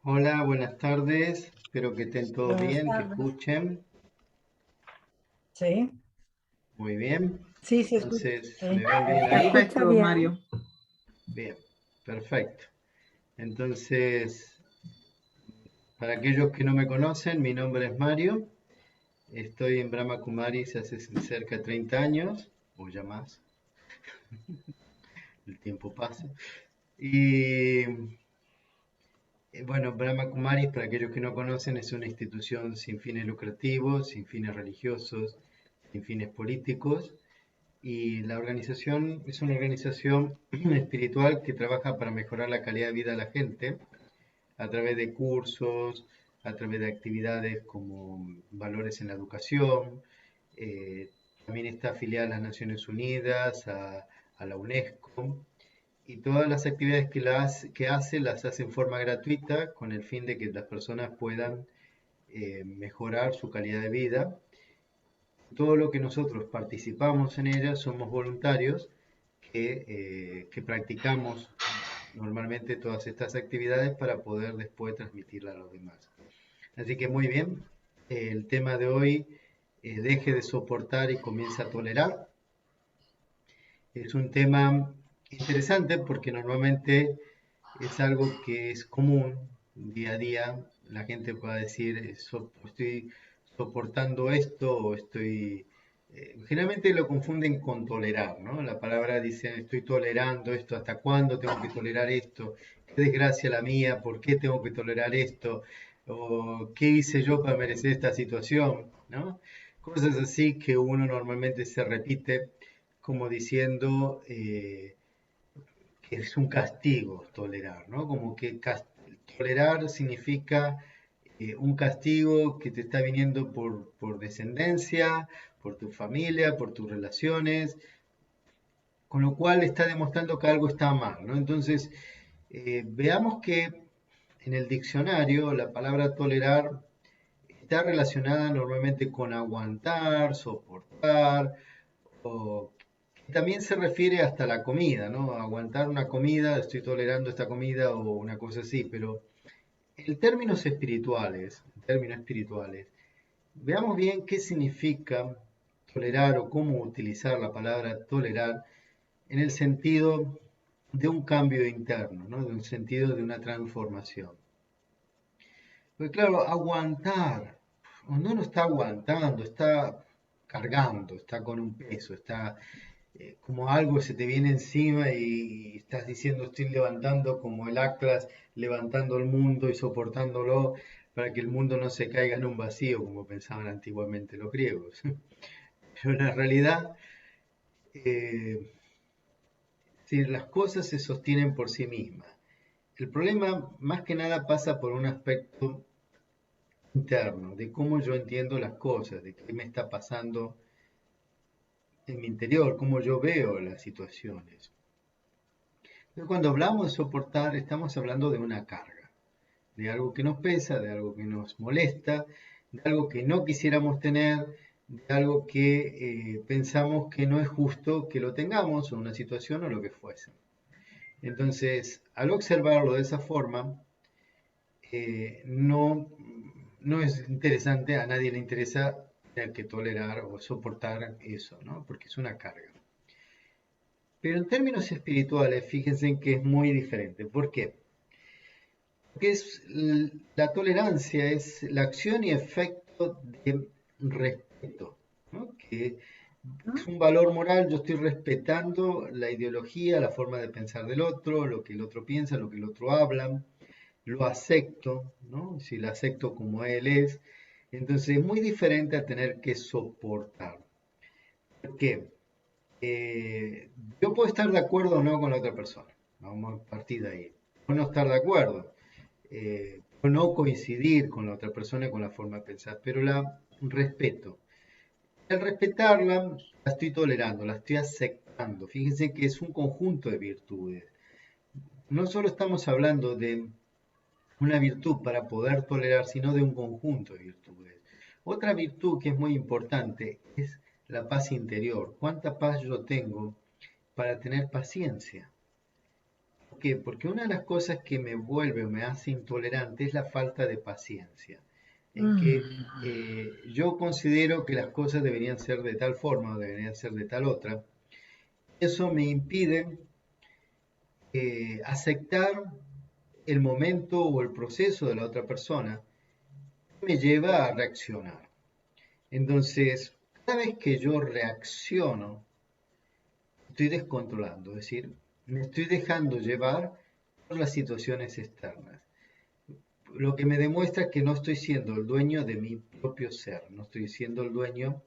Hola, buenas tardes. Espero que estén todos Buenas bien, que tardes. escuchen. Sí, Muy bien. sí, sí, Entonces, ¿me sí. ven bien Se ahí? escucha Perfecto, bien. Mario. Bien, perfecto. Entonces, para aquellos que no me conocen, mi nombre es Mario. Estoy en Brahma Kumaris hace cerca de 30 años, o ya más, el tiempo pasa. Y bueno, Brahma Kumaris, para aquellos que no conocen, es una institución sin fines lucrativos, sin fines religiosos, sin fines políticos. Y la organización es una organización espiritual que trabaja para mejorar la calidad de vida de la gente a través de cursos, a través de actividades como valores en la educación. eh, También está afiliada a las Naciones Unidas, a la UNESCO. Y todas las actividades que hace las hace en forma gratuita con el fin de que las personas puedan mejorar su calidad de vida. Todo lo que nosotros participamos en ella somos voluntarios que practicamos normalmente todas estas actividades para poder después transmitirla a los demás. Así que muy bien, el tema de hoy, deje de soportar y comienza a tolerar, es un tema interesante porque normalmente es algo que es común día a día. La gente puede decir, estoy soportando esto o estoy... generalmente lo confunden con tolerar, ¿no? La palabra dice, estoy tolerando esto, ¿hasta cuándo tengo que tolerar esto? ¿Qué desgracia la mía? ¿Por qué tengo que tolerar esto? ¿O qué hice yo para merecer esta situación? ¿No? Cosas así que uno normalmente se repite como diciendo, que es un castigo tolerar, ¿no? Como que tolerar significa un castigo que te está viniendo por descendencia, por tu familia, por tus relaciones, con lo cual está demostrando que algo está mal, ¿no? Entonces, veamos que en el diccionario la palabra tolerar está relacionada normalmente con aguantar, soportar, o también se refiere hasta la comida, ¿no? Aguantar una comida, estoy tolerando esta comida o una cosa así, pero en términos espirituales, veamos bien qué significa tolerar o cómo utilizar la palabra tolerar en el sentido de un cambio interno, ¿no? De un sentido de una transformación. Pues claro, aguantar, uno no está aguantando, está cargando, está con un peso, está como algo se te viene encima y estás diciendo estoy levantando como el Atlas, levantando el mundo y soportándolo para que el mundo no se caiga en un vacío como pensaban antiguamente los griegos. Pero en la realidad, eh, si las cosas se sostienen por sí mismas, el problema más que nada pasa por un aspecto interno, de cómo yo entiendo las cosas, de qué me está pasando en mi interior, cómo yo veo las situaciones. Cuando hablamos de soportar, estamos hablando de una carga, de algo que nos pesa, de algo que nos molesta, de algo que no quisiéramos tener, de algo que pensamos que no es justo que lo tengamos, o una situación o lo que fuese. Entonces, al observarlo de esa forma, no es interesante, a nadie le interesa tener que tolerar o soportar eso, ¿no? Porque es una carga. Pero en términos espirituales, fíjense en que es muy diferente. ¿Por qué? Porque la tolerancia es la acción y efecto de respeto, ¿no? Que es ¿No? un valor moral, yo estoy respetando la ideología, la forma de pensar del otro, lo que el otro piensa, lo que el otro habla, lo acepto, ¿no? Si lo acepto como él es, entonces es muy diferente a tener que soportar. ¿Por qué? Yo puedo estar de acuerdo o no con la otra persona, vamos a partir de ahí, o no estar de acuerdo, o no coincidir con la otra persona y con la forma de pensar, pero la respeto. Al respetarla, la estoy tolerando, la estoy aceptando. Fíjense que es un conjunto de virtudes. No solo estamos hablando de una virtud para poder tolerar, sino de un conjunto de virtudes. Otra virtud que es muy importante es la paz interior. ¿Cuánta paz yo tengo para tener paciencia? qué? Porque una de las cosas que me vuelve o me hace intolerante es la falta de paciencia, en que yo considero que las cosas deberían ser de tal forma o deberían ser de tal otra. Eso me impide aceptar el momento o el proceso de la otra persona, me lleva a reaccionar. Entonces, cada vez que yo reacciono, estoy descontrolando, es decir, me estoy dejando llevar por las situaciones externas. Lo que me demuestra que no estoy siendo el dueño de mi propio ser, no estoy siendo el dueño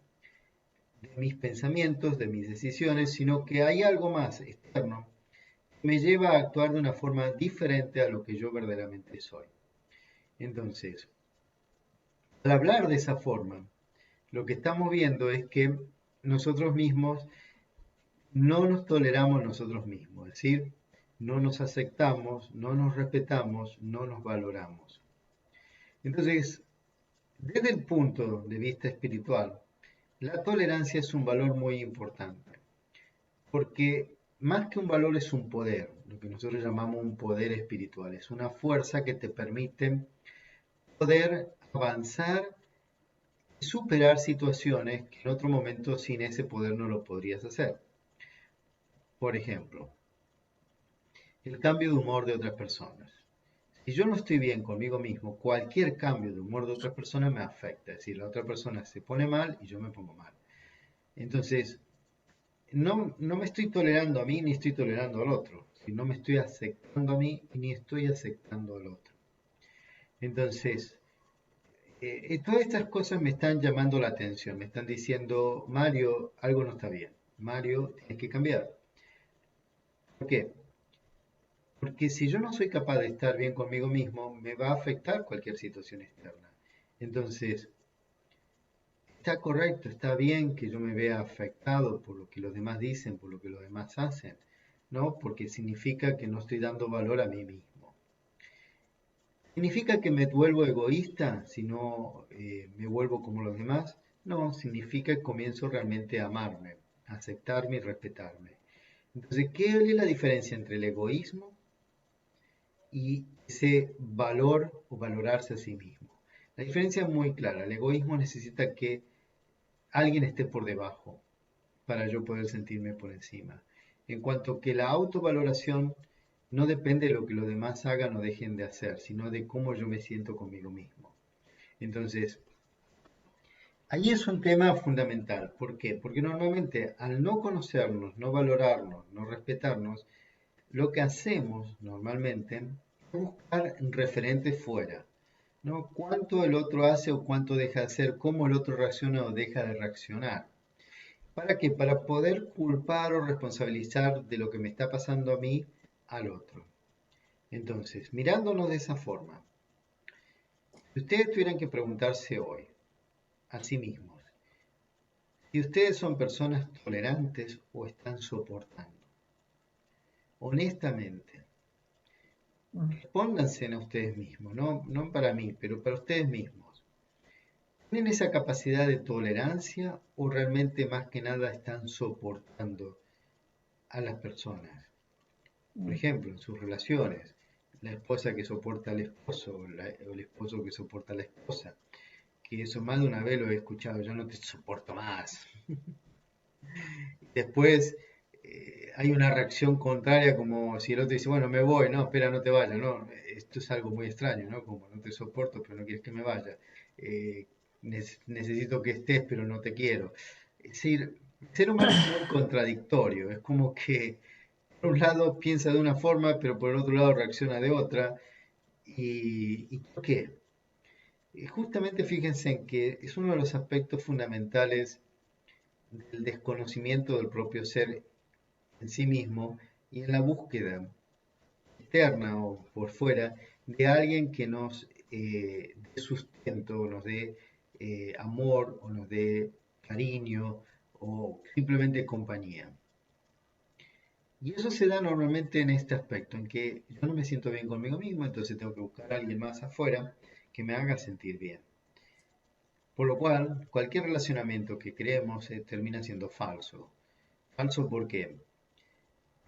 de mis pensamientos, de mis decisiones, sino que hay algo más externo que me lleva a actuar de una forma diferente a lo que yo verdaderamente soy. Entonces, al hablar de esa forma, lo que estamos viendo es que nosotros mismos no nos toleramos nosotros mismos, es decir, no nos aceptamos, no nos respetamos, no nos valoramos. Entonces, desde el punto de vista espiritual, la tolerancia es un valor muy importante, porque más que un valor es un poder, lo que nosotros llamamos un poder espiritual, es una fuerza que te permite poder avanzar y superar situaciones que en otro momento sin ese poder no lo podrías hacer. Por ejemplo, el cambio de humor de otras personas. Si yo no estoy bien conmigo mismo, cualquier cambio de humor de otra persona me afecta. Es decir, la otra persona se pone mal y yo me pongo mal. Entonces, no me estoy tolerando a mí ni estoy tolerando al otro. No me estoy aceptando a mí ni estoy aceptando al otro. Entonces, todas estas cosas me están llamando la atención. Me están diciendo, Mario, algo no está bien. Mario, tienes que cambiar. ¿Por qué? Porque si yo no soy capaz de estar bien conmigo mismo, me va a afectar cualquier situación externa. Entonces, está correcto, está bien que yo me vea afectado por lo que los demás dicen, por lo que los demás hacen, ¿no? Porque significa que no estoy dando valor a mí mismo. ¿Significa que me vuelvo egoísta si no me vuelvo como los demás? No, significa que comienzo realmente a amarme, a aceptarme y respetarme. Entonces, ¿qué es la diferencia entre el egoísmo y ese valor o valorarse a sí mismo? La diferencia es muy clara. El egoísmo necesita que alguien esté por debajo para yo poder sentirme por encima. En cuanto que la autovaloración no depende de lo que los demás hagan o dejen de hacer, sino de cómo yo me siento conmigo mismo. Entonces, ahí es un tema fundamental. ¿Por qué? Porque normalmente al no conocernos, no valorarnos, no respetarnos, lo que hacemos normalmente es buscar referentes fuera, ¿no? Cuánto el otro hace o cuánto deja de hacer, cómo el otro reacciona o deja de reaccionar. ¿Para qué? Para poder culpar o responsabilizar de lo que me está pasando a mí al otro. Entonces, mirándonos de esa forma, si ustedes tuvieran que preguntarse hoy a sí mismos, si ustedes son personas tolerantes o están soportando, honestamente, respóndanse a ustedes mismos, no para mí, pero para ustedes mismos. ¿Tienen esa capacidad de tolerancia o realmente más que nada están soportando a las personas? Por ejemplo, en sus relaciones, la esposa que soporta al esposo o el esposo que soporta a la esposa, que eso más de una vez lo he escuchado, yo no te soporto más. Después hay una reacción contraria como si el otro dice, bueno, me voy, no, espera, no te vayas, no, esto es algo muy extraño, ¿no? Como no te soporto, pero no quieres que me vaya. Eh, necesito que estés, pero no te quiero. Es decir, el ser humano es muy contradictorio, es como que por un lado piensa de una forma, pero por el otro lado reacciona de otra. ¿Y por qué? Justamente fíjense en que es uno de los aspectos fundamentales del desconocimiento del propio ser en sí mismo y en la búsqueda externa o por fuera de alguien que nos dé sustento, nos dé amor o nos dé cariño o simplemente compañía. Y eso se da normalmente en este aspecto, en que yo no me siento bien conmigo mismo, entonces tengo que buscar a alguien más afuera que me haga sentir bien. Por lo cual, cualquier relacionamiento que creemos termina siendo falso. ¿Falso por qué?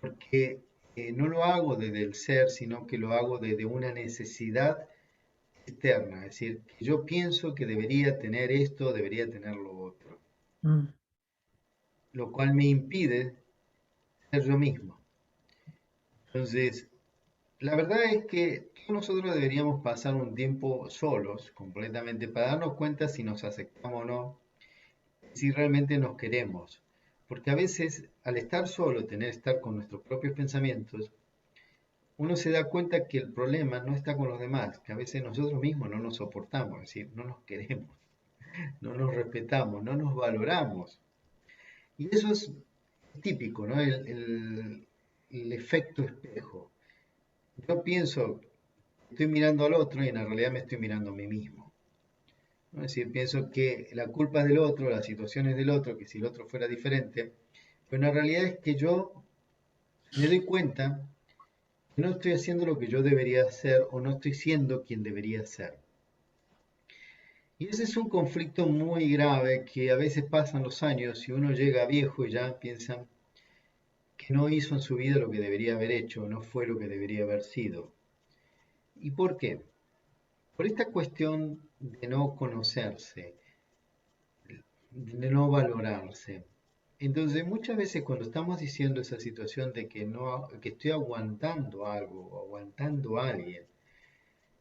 Porque no lo hago desde el ser, sino que lo hago desde una necesidad externa, es decir, que yo pienso que debería tener esto, debería tener lo otro, mm, lo cual me impide ser yo mismo. Entonces, la verdad es que todos nosotros deberíamos pasar un tiempo solos, completamente, para darnos cuenta si nos aceptamos o no, si realmente nos queremos. Porque a veces, al estar solo, estar con nuestros propios pensamientos, uno se da cuenta que el problema no está con los demás, que a veces nosotros mismos no nos soportamos, es decir, no nos queremos, no nos respetamos, no nos valoramos. Y eso es típico, ¿no? El efecto espejo. Yo pienso, estoy mirando al otro y en la realidad me estoy mirando a mí mismo, ¿no? Es decir, pienso que la culpa es del otro, la situación es del otro, que si el otro fuera diferente, pero la realidad es que yo me doy cuenta que no estoy haciendo lo que yo debería hacer o no estoy siendo quien debería ser. Y ese es un conflicto muy grave que a veces pasan los años y uno llega viejo y ya piensa que no hizo en su vida lo que debería haber hecho, no fue lo que debería haber sido. ¿Y por qué? Por esta cuestión de no conocerse, de no valorarse. Entonces, muchas veces cuando estamos diciendo esa situación de que no, que estoy aguantando algo o aguantando a alguien,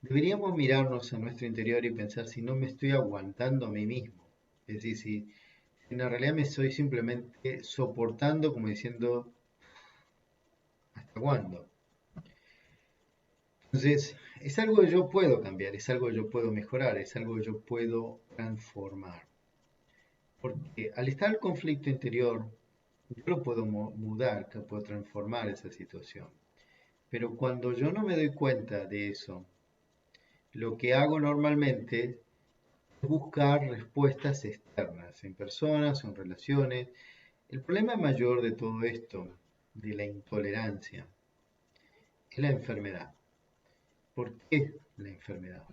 deberíamos mirarnos a nuestro interior y pensar si no me estoy aguantando a mí mismo. Es decir, si en la realidad me estoy simplemente soportando como diciendo, ¿hasta cuándo? Entonces, es algo que yo puedo cambiar, es algo que yo puedo mejorar, es algo que yo puedo transformar. Porque al estar el conflicto interior, yo lo puedo mudar, que puedo transformar esa situación. Pero cuando yo no me doy cuenta de eso, lo que hago normalmente es buscar respuestas externas, en personas o en relaciones. El problema mayor de todo esto, de la intolerancia, es la enfermedad. ¿Por qué la enfermedad?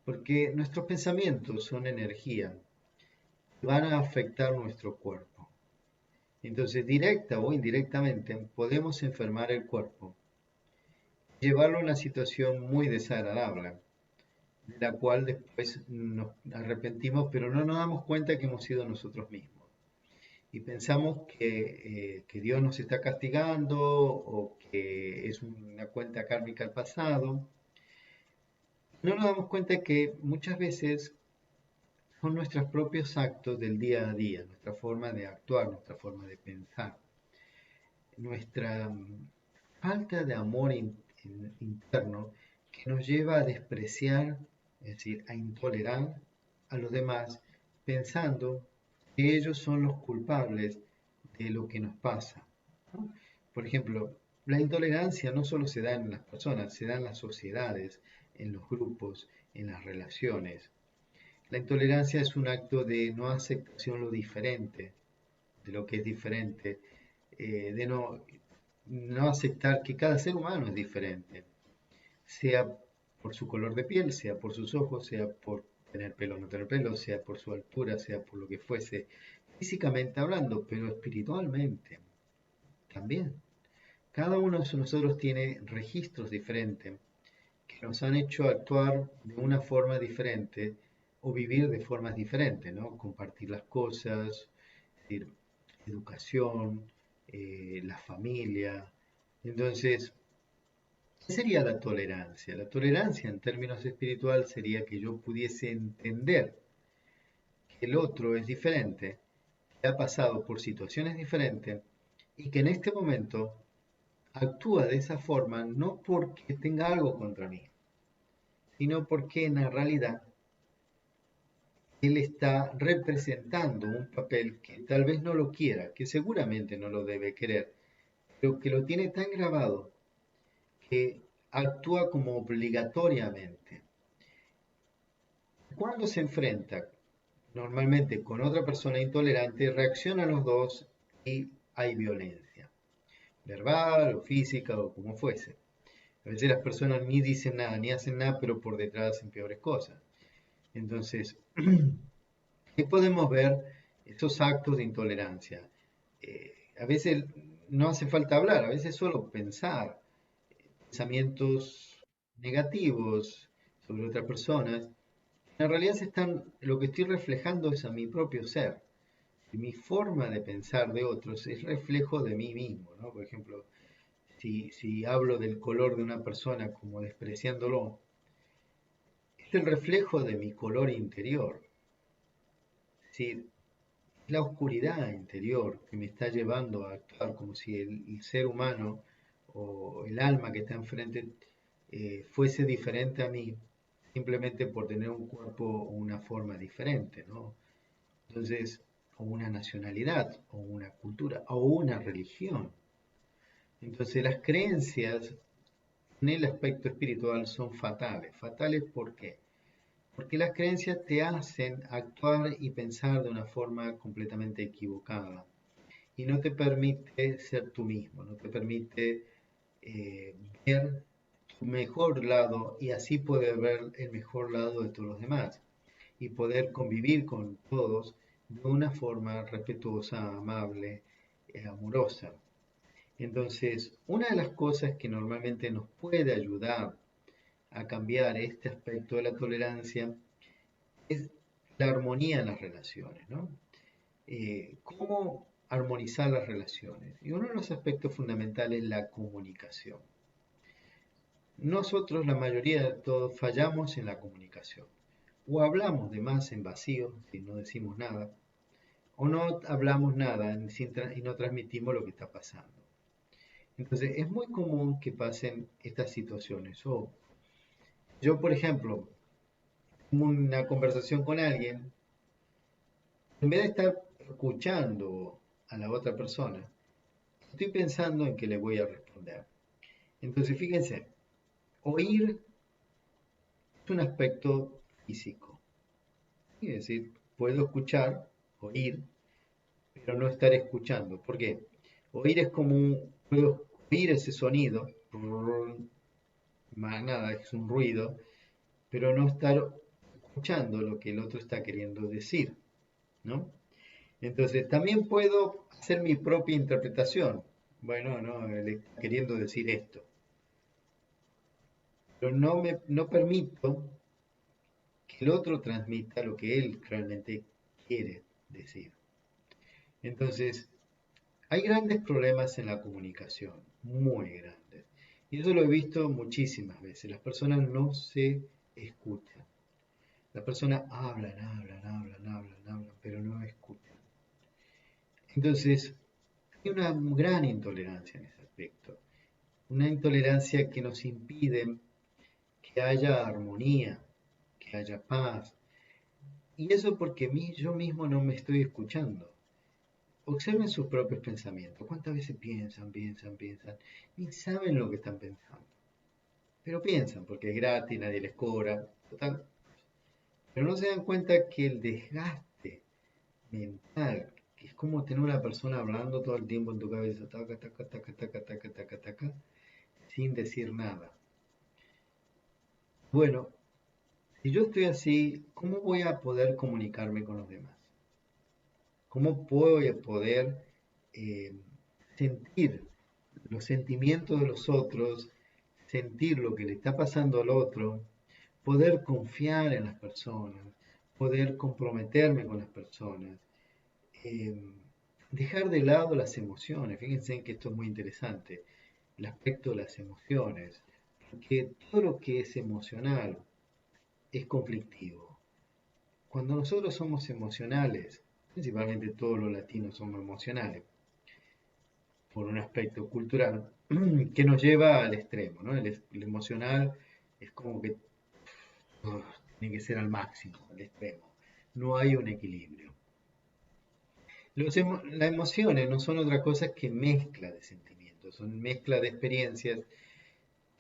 Porque nuestros pensamientos son energía, van a afectar nuestro cuerpo. Entonces, directa o indirectamente, podemos enfermar el cuerpo, llevarlo a una situación muy desagradable, de la cual después nos arrepentimos, pero no nos damos cuenta que hemos sido nosotros mismos. Y pensamos que Dios nos está castigando o que es una cuenta kármica al pasado. No nos damos cuenta que muchas veces son nuestros propios actos del día a día, nuestra forma de actuar, nuestra forma de pensar, nuestra falta de amor interno que nos lleva a despreciar, es decir, a intolerar a los demás, pensando que ellos son los culpables de lo que nos pasa, ¿no? Por ejemplo, la intolerancia no solo se da en las personas, se da en las sociedades, en los grupos, en las relaciones. La intolerancia es un acto de no aceptación lo diferente, de lo que es diferente, de no aceptar que cada ser humano es diferente, sea por su color de piel, sea por sus ojos, sea por tener pelo o no tener pelo, sea por su altura, sea por lo que fuese, físicamente hablando, pero espiritualmente también. Cada uno de nosotros tiene registros diferentes que nos han hecho actuar de una forma diferente o vivir de formas diferentes, ¿no? Compartir las cosas, es decir, educación, la familia. Entonces, ¿qué sería la tolerancia? La tolerancia en términos espirituales sería que yo pudiese entender que el otro es diferente, que ha pasado por situaciones diferentes y que en este momento actúa de esa forma no porque tenga algo contra mí, sino porque en la realidad él está representando un papel que tal vez no lo quiera, que seguramente no lo debe querer, pero que lo tiene tan grabado que actúa como obligatoriamente. Cuando se enfrenta normalmente con otra persona intolerante, reaccionan los dos y hay violencia, verbal o física o como fuese. A veces las personas ni dicen nada, ni hacen nada, pero por detrás hacen peores cosas. Entonces, ahí podemos ver esos actos de intolerancia. A veces no hace falta hablar, a veces solo pensar pensamientos negativos sobre otras personas, en realidad lo que estoy reflejando es a mi propio ser. Y mi forma de pensar de otros es reflejo de mí mismo, ¿no? Por ejemplo, si hablo del color de una persona como despreciándolo, es el reflejo de mi color interior. Es decir, la oscuridad interior que me está llevando a actuar como si el ser humano o el alma que está enfrente fuese diferente a mí, simplemente por tener un cuerpo o una forma diferente, ¿no? Entonces, o una nacionalidad, o una cultura, o una religión. Entonces, las creencias en el aspecto espiritual son fatales. ¿Fatales por qué? Porque las creencias te hacen actuar y pensar de una forma completamente equivocada y no te permite ser tú mismo, no te permite ver tu mejor lado y así poder ver el mejor lado de todos los demás y poder convivir con todos de una forma respetuosa, amable, amorosa. Entonces, una de las cosas que normalmente nos puede ayudar a cambiar este aspecto de la tolerancia es la armonía en las relaciones, ¿no? ¿Cómo armonizar las relaciones? Y uno de los aspectos fundamentales es la comunicación. Nosotros, la mayoría de todos, fallamos en la comunicación. O hablamos de más en vacío, si no decimos nada, o no hablamos nada y no transmitimos lo que está pasando. Entonces, es muy común que pasen estas situaciones. O yo, por ejemplo, tengo una conversación con alguien, en vez de estar escuchando a la otra persona, estoy pensando en que le voy a responder. Entonces, fíjense, oír es un aspecto físico. Es decir, puedo escuchar, oír, pero no estar escuchando. ¿Por qué? Oír es como puedo oír ese sonido, más nada, es un ruido, pero no estar escuchando lo que el otro está queriendo decir, ¿no? Entonces, también puedo hacer mi propia interpretación. Bueno, no, le está queriendo decir esto, pero no permito que el otro transmita lo que él realmente quiere decir. Entonces, hay grandes problemas en la comunicación, muy grandes. Y eso lo he visto muchísimas veces. Las personas no se escuchan. Las personas hablan, pero no escuchan. Entonces, hay una gran intolerancia en ese aspecto. Una intolerancia que nos impide que haya armonía, que haya paz. Y eso porque yo mismo no me estoy escuchando. Observen sus propios pensamientos. ¿Cuántas veces piensan? Ni saben lo que están pensando. Pero piensan porque es gratis, nadie les cobra. Total. Pero no se dan cuenta que el desgaste mental, que es como tener una persona hablando todo el tiempo en tu cabeza, taca, taca, taca, taca, taca, taca, taca, sin decir nada. Bueno, si yo estoy así, ¿cómo voy a poder comunicarme con los demás? ¿Cómo puedo poder eh, sentir los sentimientos de los otros, sentir lo que le está pasando al otro, poder confiar en las personas, poder comprometerme con las personas, eh, dejar de lado las emociones? Fíjense que esto es muy interesante, el aspecto de las emociones, porque todo lo que es emocional es conflictivo. Cuando nosotros somos emocionales, principalmente todos los latinos somos emocionales, por un aspecto cultural que nos lleva al extremo, ¿no? El emocional es como que tiene que ser al máximo, al extremo. No hay un equilibrio. Las emociones no son otra cosa que mezcla de sentimientos, son mezcla de experiencias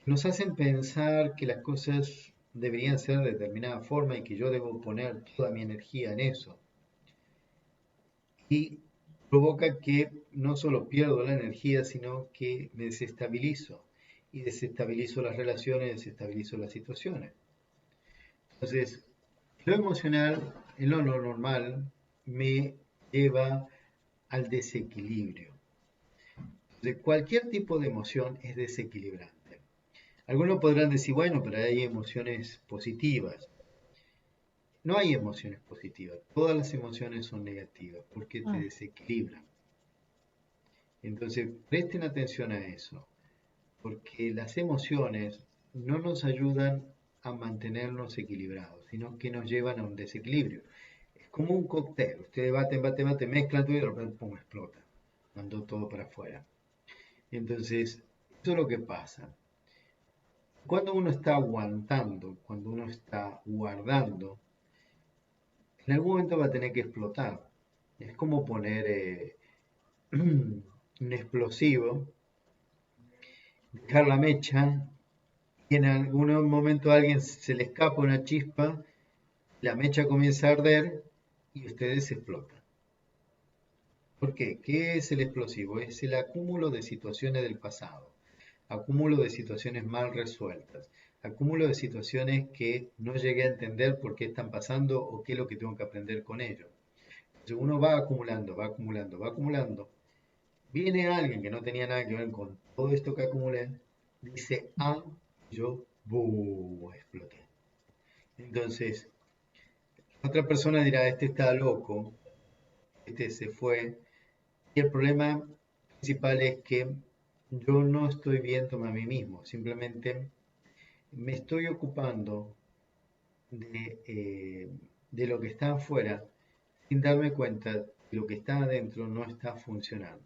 que nos hacen pensar que las cosas deberían ser de determinada forma y que yo debo poner toda mi energía en eso. Y provoca que no solo pierdo la energía, sino que me desestabilizo. Y desestabilizo las relaciones, desestabilizo las situaciones. Entonces, lo emocional, en lo normal, me lleva al desequilibrio. Entonces, cualquier tipo de emoción es desequilibrante. Algunos podrán decir, bueno, pero hay emociones positivas. No hay emociones positivas, todas las emociones son negativas porque te Mm. desequilibran. Entonces, presten atención a eso, porque las emociones no nos ayudan a mantenernos equilibrados, sino que nos llevan a un desequilibrio. Es como un cóctel, ustedes baten, mezclan todo y de repente pum, explota, mandó todo para afuera. Entonces, eso es lo que pasa. Cuando uno está aguantando, cuando uno está guardando, en algún momento va a tener que explotar. Es como poner un explosivo, dejar la mecha y en algún momento a alguien se le escapa una chispa, la mecha comienza a arder y ustedes explotan. ¿Por qué? ¿Qué es el explosivo? Es el acúmulo de situaciones del pasado, acúmulo de situaciones mal resueltas, acúmulo de situaciones que no llegué a entender por qué están pasando o qué es lo que tengo que aprender con ello. Entonces uno va acumulando, va acumulando, va acumulando. Viene alguien que no tenía nada que ver con todo esto que acumulé, dice A, yo, ¡buh! Exploté. Entonces, otra persona dirá, este está loco, este se fue. Y el problema principal es que yo no estoy viéndome a mí mismo, simplemente me estoy ocupando de lo que está afuera sin darme cuenta que lo que está adentro no está funcionando.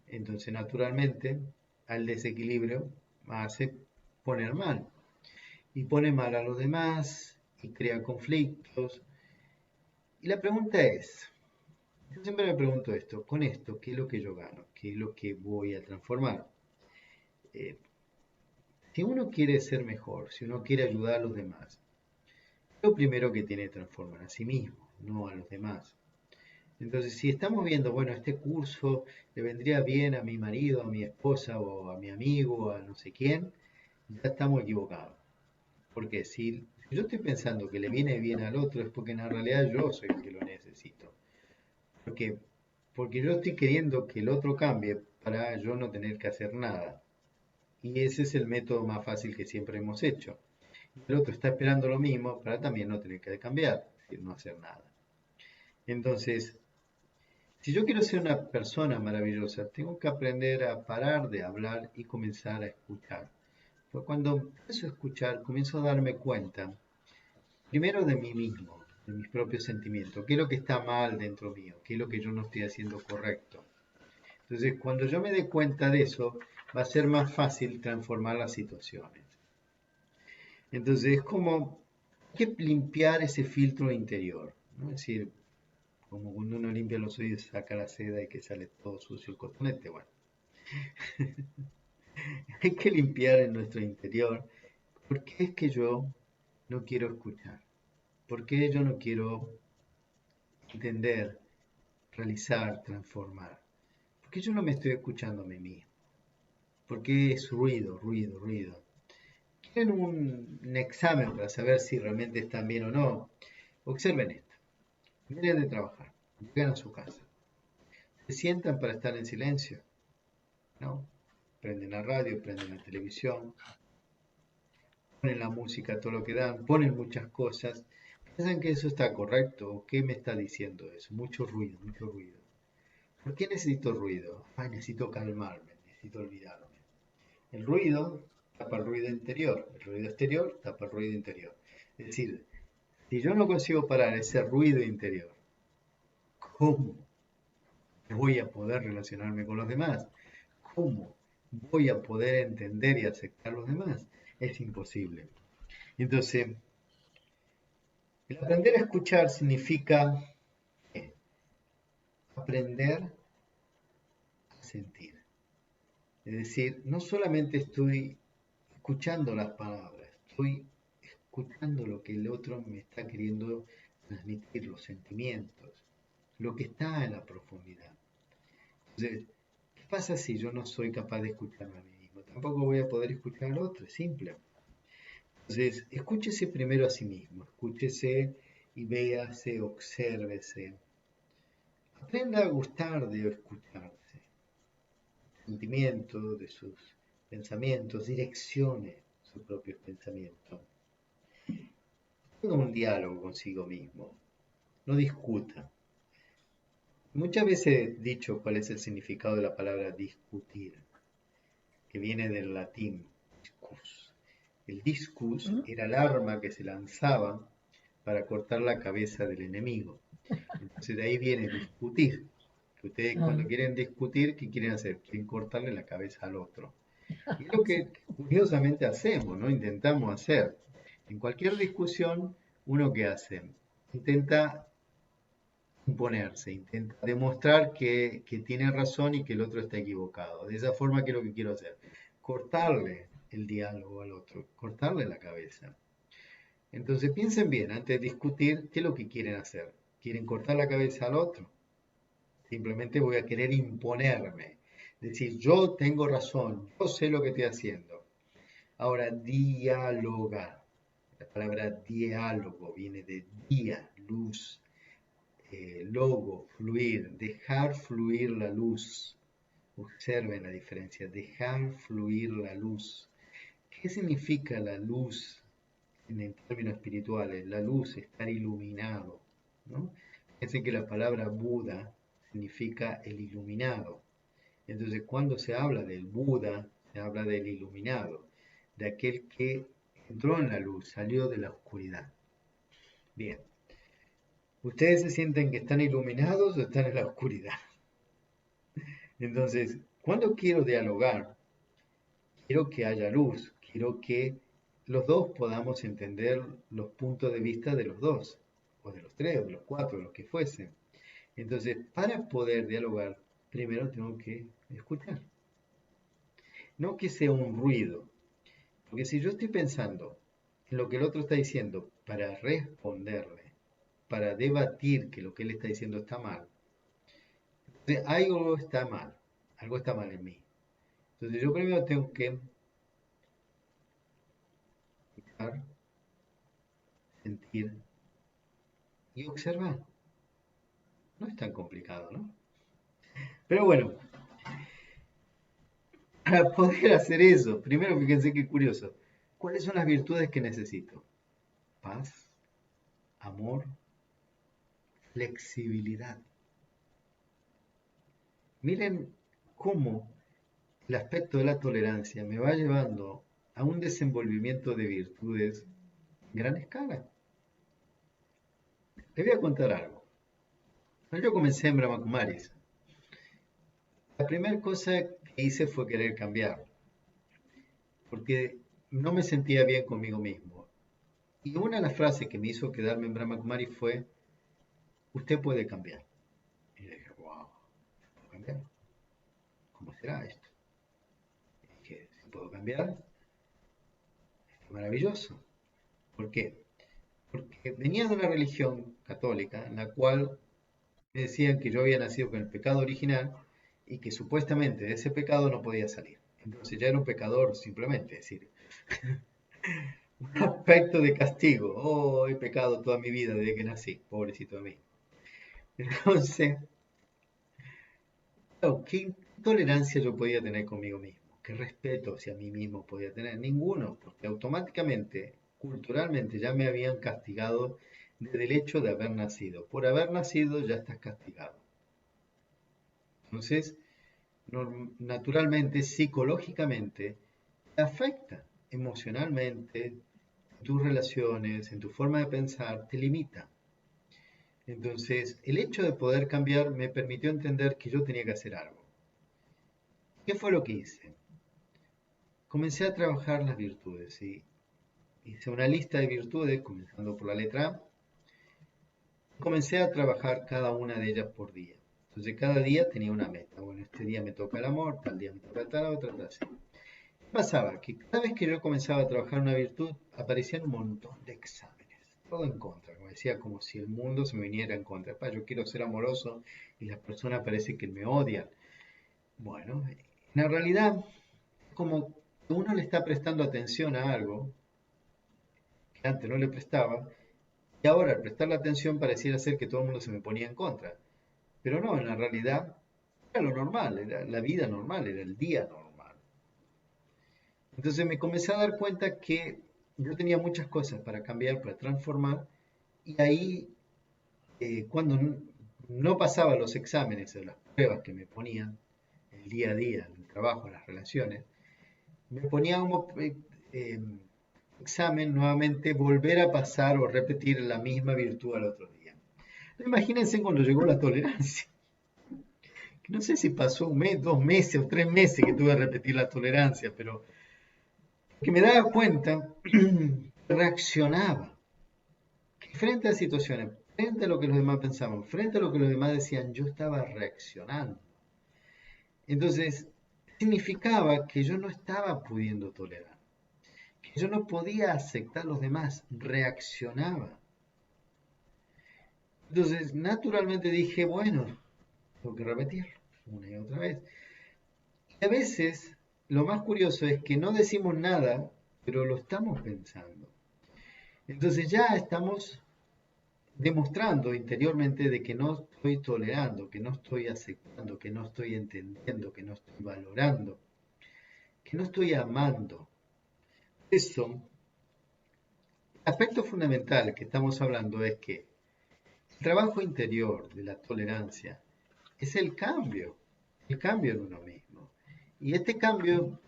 Entonces, naturalmente, al desequilibrio hace poner mal. Y pone mal a los demás y crea conflictos. Y la pregunta es, yo siempre me pregunto esto, ¿qué es lo que yo gano? ¿Qué es lo que voy a transformar? Eh, si uno quiere ser mejor, si uno quiere ayudar a los demás, lo primero que tiene que transformar a sí mismo, no a los demás. Entonces, si estamos viendo, bueno, este curso le vendría bien a mi marido, a mi esposa o a mi amigo, a no sé quién, ya estamos equivocados. Porque si yo estoy pensando que le viene bien al otro es porque en realidad yo soy el que lo necesito. Porque, porque yo estoy queriendo que el otro cambie para yo no tener que hacer nada. Y ese es el método más fácil que siempre hemos hecho. El otro está esperando lo mismo para también no tener que cambiar, es decir, no hacer nada. Entonces, si yo quiero ser una persona maravillosa, tengo que aprender a parar de hablar y comenzar a escuchar. Pues cuando empiezo a escuchar, comienzo a darme cuenta, primero de mí mismo, de mis propios sentimientos, qué es lo que está mal dentro mío, qué es lo que yo no estoy haciendo correcto. Entonces, cuando yo me dé cuenta de eso, va a ser más fácil transformar las situaciones. Entonces, es como hay que limpiar ese filtro interior, ¿no? Es decir, como cuando uno limpia los oídos, saca la seda y que sale todo sucio el cotonete. Bueno, hay que limpiar en nuestro interior. ¿Por qué es que yo no quiero escuchar? ¿Por qué yo no quiero entender, realizar, transformar? ¿Por qué yo no me estoy escuchando a mí mismo? ¿Por qué es ruido, ruido, ruido? ¿Quieren un examen para saber si realmente están bien o no? Observen esto. Vienen de trabajar, llegan a su casa, se sientan para estar en silencio, ¿no? Prenden la radio, prenden la televisión, ponen la música, todo lo que dan, ponen muchas cosas. ¿Piensan que eso está correcto? ¿O qué me está diciendo eso? Mucho ruido, mucho ruido. ¿Por qué necesito ruido? Ay, necesito calmarme, necesito olvidarme. El ruido tapa el ruido interior, el ruido exterior tapa el ruido interior. Es decir, si yo no consigo parar ese ruido interior, ¿cómo voy a poder relacionarme con los demás? ¿Cómo voy a poder entender y aceptar a los demás? Es imposible. Entonces, el aprender a escuchar significa aprender a sentir. Es decir, no solamente estoy escuchando las palabras, estoy escuchando lo que el otro me está queriendo transmitir, los sentimientos, lo que está en la profundidad. Entonces, ¿qué pasa si yo no soy capaz de escucharme a mí mismo? Tampoco voy a poder escuchar al otro, es simple. Entonces, escúchese primero a sí mismo, escúchese y véase, obsérvese. Aprenda a gustar de escucharse. sentimientos, de sus pensamientos, direccione sus propios pensamientos. Tenga un diálogo consigo mismo, no discuta. Muchas veces he dicho cuál es el significado de la palabra discutir, que viene del latín discus. El discus era el arma que se lanzaba para cortar la cabeza del enemigo. Entonces de ahí viene discutir. Que ustedes cuando quieren discutir, ¿qué quieren hacer? Quieren cortarle la cabeza al otro. Y es lo que curiosamente hacemos, ¿no? Intentamos hacer. En cualquier discusión, uno que hace, intenta imponerse, intenta demostrar que tiene razón y que el otro está equivocado. De esa forma, ¿qué es lo que quiero hacer? Cortarle el diálogo al otro, cortarle la cabeza. Entonces piensen bien, antes de discutir, ¿qué es lo que quieren hacer? ¿Quieren cortar la cabeza al otro? Simplemente voy a querer imponerme. Decir, yo tengo razón, yo sé lo que estoy haciendo. Ahora, dialogar. La palabra diálogo viene de día, luz, logo, fluir, dejar fluir la luz. Observen la diferencia, dejar fluir la luz. ¿Qué significa la luz en términos espirituales? La luz, estar iluminado, ¿no? Fíjense que la palabra Buda significa el iluminado. Entonces, cuando se habla del Buda, se habla del iluminado, de aquel que entró en la luz, salió de la oscuridad. Bien, ¿ustedes se sienten que están iluminados o están en la oscuridad? Entonces, cuando quiero dialogar, quiero que haya luz, quiero que los dos podamos entender los puntos de vista de los dos, o de los tres, o de los cuatro, de los que fuesen. Entonces, para poder dialogar, primero tengo que escuchar. No que sea un ruido, porque si yo estoy pensando en lo que el otro está diciendo para responderle, para debatir que lo que él está diciendo está mal, entonces algo está mal en mí. Entonces yo primero tengo que escuchar, sentir y observar. No es tan complicado, ¿no? Pero bueno, para poder hacer eso, primero fíjense qué curioso. ¿Cuáles son las virtudes que necesito? Paz, amor, flexibilidad. Miren cómo el aspecto de la tolerancia me va llevando a un desenvolvimiento de virtudes en gran escala. Les voy a contar algo. Cuando yo comencé en Brahma Kumaris, la primera cosa que hice fue querer cambiar, porque no me sentía bien conmigo mismo. Y una de las frases que me hizo quedarme en Brahma Kumaris fue, usted puede cambiar. Y yo dije, wow, ¿puedo cambiar? ¿Cómo será esto? Y dije, si puedo cambiar, es maravilloso. ¿Por qué? Porque venía de una religión católica en la cual me decían que yo había nacido con el pecado original y que supuestamente de ese pecado no podía salir. Entonces ya era un pecador simplemente, es decir, un aspecto de castigo. Oh, he pecado toda mi vida desde que nací, pobrecito de mí. Entonces, claro, ¿qué tolerancia yo podía tener conmigo mismo? ¿Qué respeto hacia mí mismo podía tener? Ninguno, porque automáticamente, culturalmente, ya me habían castigado desde el hecho de haber nacido. Por haber nacido ya estás castigado. Entonces, naturalmente, psicológicamente, te afecta emocionalmente, en tus relaciones, en tu forma de pensar, te limita. Entonces, el hecho de poder cambiar me permitió entender que yo tenía que hacer algo. ¿Qué fue lo que hice? Comencé a trabajar las virtudes y hice una lista de virtudes, comenzando por la letra A. Comencé a trabajar cada una de ellas por día. Entonces, cada día tenía una meta. Bueno, este día me toca el amor, tal día me toca tal otra, tal así. Pasaba que cada vez que yo comenzaba a trabajar una virtud, aparecían un montón de exámenes, todo en contra, como decía, como si el mundo se me viniera en contra. Yo quiero ser amoroso y las personas parece que me odian. Bueno, en la realidad, como que uno le está prestando atención a algo que antes no le prestaba, y ahora al prestarle atención pareciera ser que todo el mundo se me ponía en contra. Pero no, en la realidad era lo normal, era la vida normal, era el día normal. Entonces me comencé a dar cuenta que yo tenía muchas cosas para cambiar, para transformar, y ahí, cuando no pasaba los exámenes o las pruebas que me ponían, el día a día, el trabajo, las relaciones, me ponía como examen nuevamente volver a pasar o repetir la misma virtud al otro día. Imagínense cuando llegó la tolerancia. No sé si pasó un mes, 2 meses o 3 meses que tuve que repetir la tolerancia, pero que me daba cuenta, reaccionaba. Que frente a situaciones, frente a lo que los demás pensaban, frente a lo que los demás decían, yo estaba reaccionando. Entonces, significaba que yo no estaba pudiendo tolerar, que yo no podía aceptar a los demás, reaccionaba. Entonces, naturalmente dije, bueno, tengo que repetirlo una y otra vez. Y a veces, lo más curioso es que no decimos nada, pero lo estamos pensando. Entonces ya estamos demostrando interiormente de que no estoy tolerando, que no estoy aceptando, que no estoy entendiendo, que no estoy valorando, que no estoy amando. Eso, el aspecto fundamental que estamos hablando es que el trabajo interior de la tolerancia es el cambio en uno mismo. Y este cambio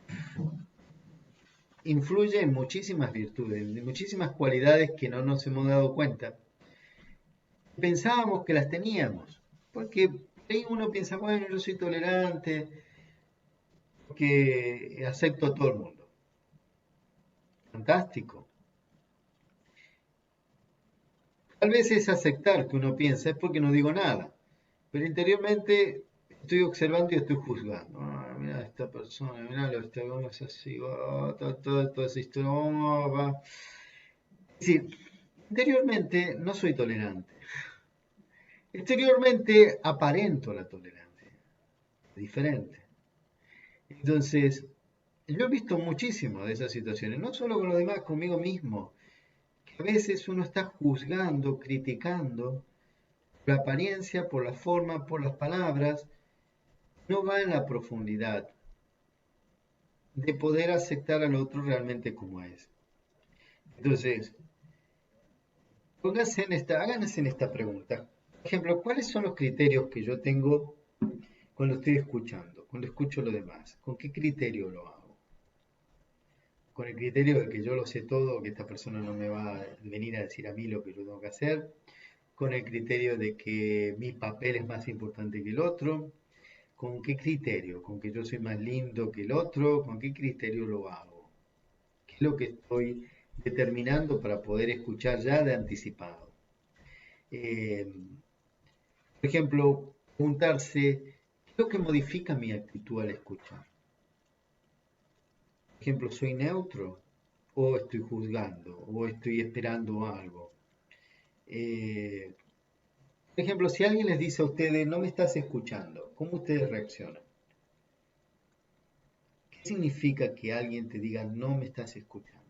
influye en muchísimas virtudes, en muchísimas cualidades que no nos hemos dado cuenta. Pensábamos que las teníamos, porque ahí uno piensa, bueno, yo soy tolerante, que acepto a todo el mundo. Fantástico. Tal vez es aceptar que uno piensa, es porque no digo nada, pero interiormente estoy observando y estoy juzgando. Ah, mira esta persona, mira este hombre es así, toda esa historia, va. Es decir, interiormente no soy tolerante. Exteriormente aparento la tolerancia. Diferente. Entonces, yo he visto muchísimo de esas situaciones, no solo con los demás, conmigo mismo, que a veces uno está juzgando, criticando, por la apariencia, por la forma, por las palabras, no va en la profundidad de poder aceptar al otro realmente como es. Entonces, háganse en esta pregunta. Por ejemplo, ¿cuáles son los criterios que yo tengo cuando estoy escuchando, cuando escucho lo demás? ¿Con qué criterio lo hago? ¿Con el criterio de que yo lo sé todo, que esta persona no me va a venir a decir a mí lo que yo tengo que hacer? ¿Con el criterio de que mi papel es más importante que el otro? ¿Con qué criterio? ¿Con que yo soy más lindo que el otro? ¿Con qué criterio lo hago? ¿Qué es lo que estoy determinando para poder escuchar ya de anticipado? Eh, por ejemplo, preguntarse, ¿qué es lo que modifica mi actitud al escuchar? Por ejemplo, ¿soy neutro? ¿O estoy juzgando? ¿O estoy esperando algo? Eh, por ejemplo, si alguien les dice a ustedes, no me estás escuchando, ¿cómo ustedes reaccionan? ¿Qué significa que alguien te diga, no me estás escuchando?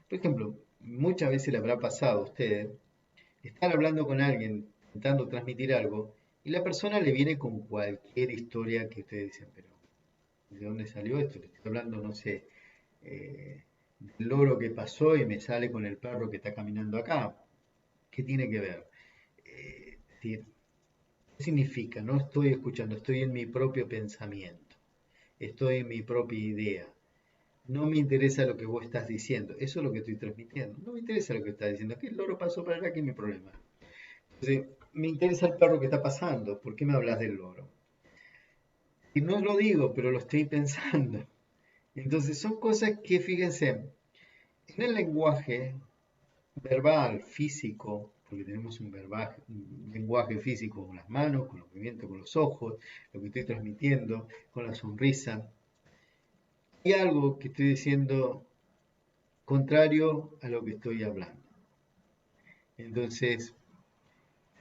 Por ejemplo, muchas veces le habrá pasado a ustedes estar hablando con alguien, intentando transmitir algo, y la persona le viene con cualquier historia que ustedes dicen, pero ¿de dónde salió esto? Le estoy hablando, no sé, del loro que pasó y me sale con el perro que está caminando acá. ¿Qué tiene que ver? Es decir, ¿qué significa? No estoy escuchando, estoy en mi propio pensamiento, estoy en mi propia idea. No me interesa lo que vos estás diciendo, eso es lo que estoy transmitiendo. No me interesa lo que estás diciendo, que el loro pasó para acá, que es mi problema. Entonces, me interesa el perro que está pasando, ¿por qué me hablas del loro? Y no lo digo, pero lo estoy pensando. Entonces, son cosas que, fíjense, en el lenguaje verbal, físico, porque tenemos un lenguaje físico con las manos, con los movimientos, con los ojos, lo que estoy transmitiendo, con la sonrisa. Hay algo que estoy diciendo contrario a lo que estoy hablando. Entonces,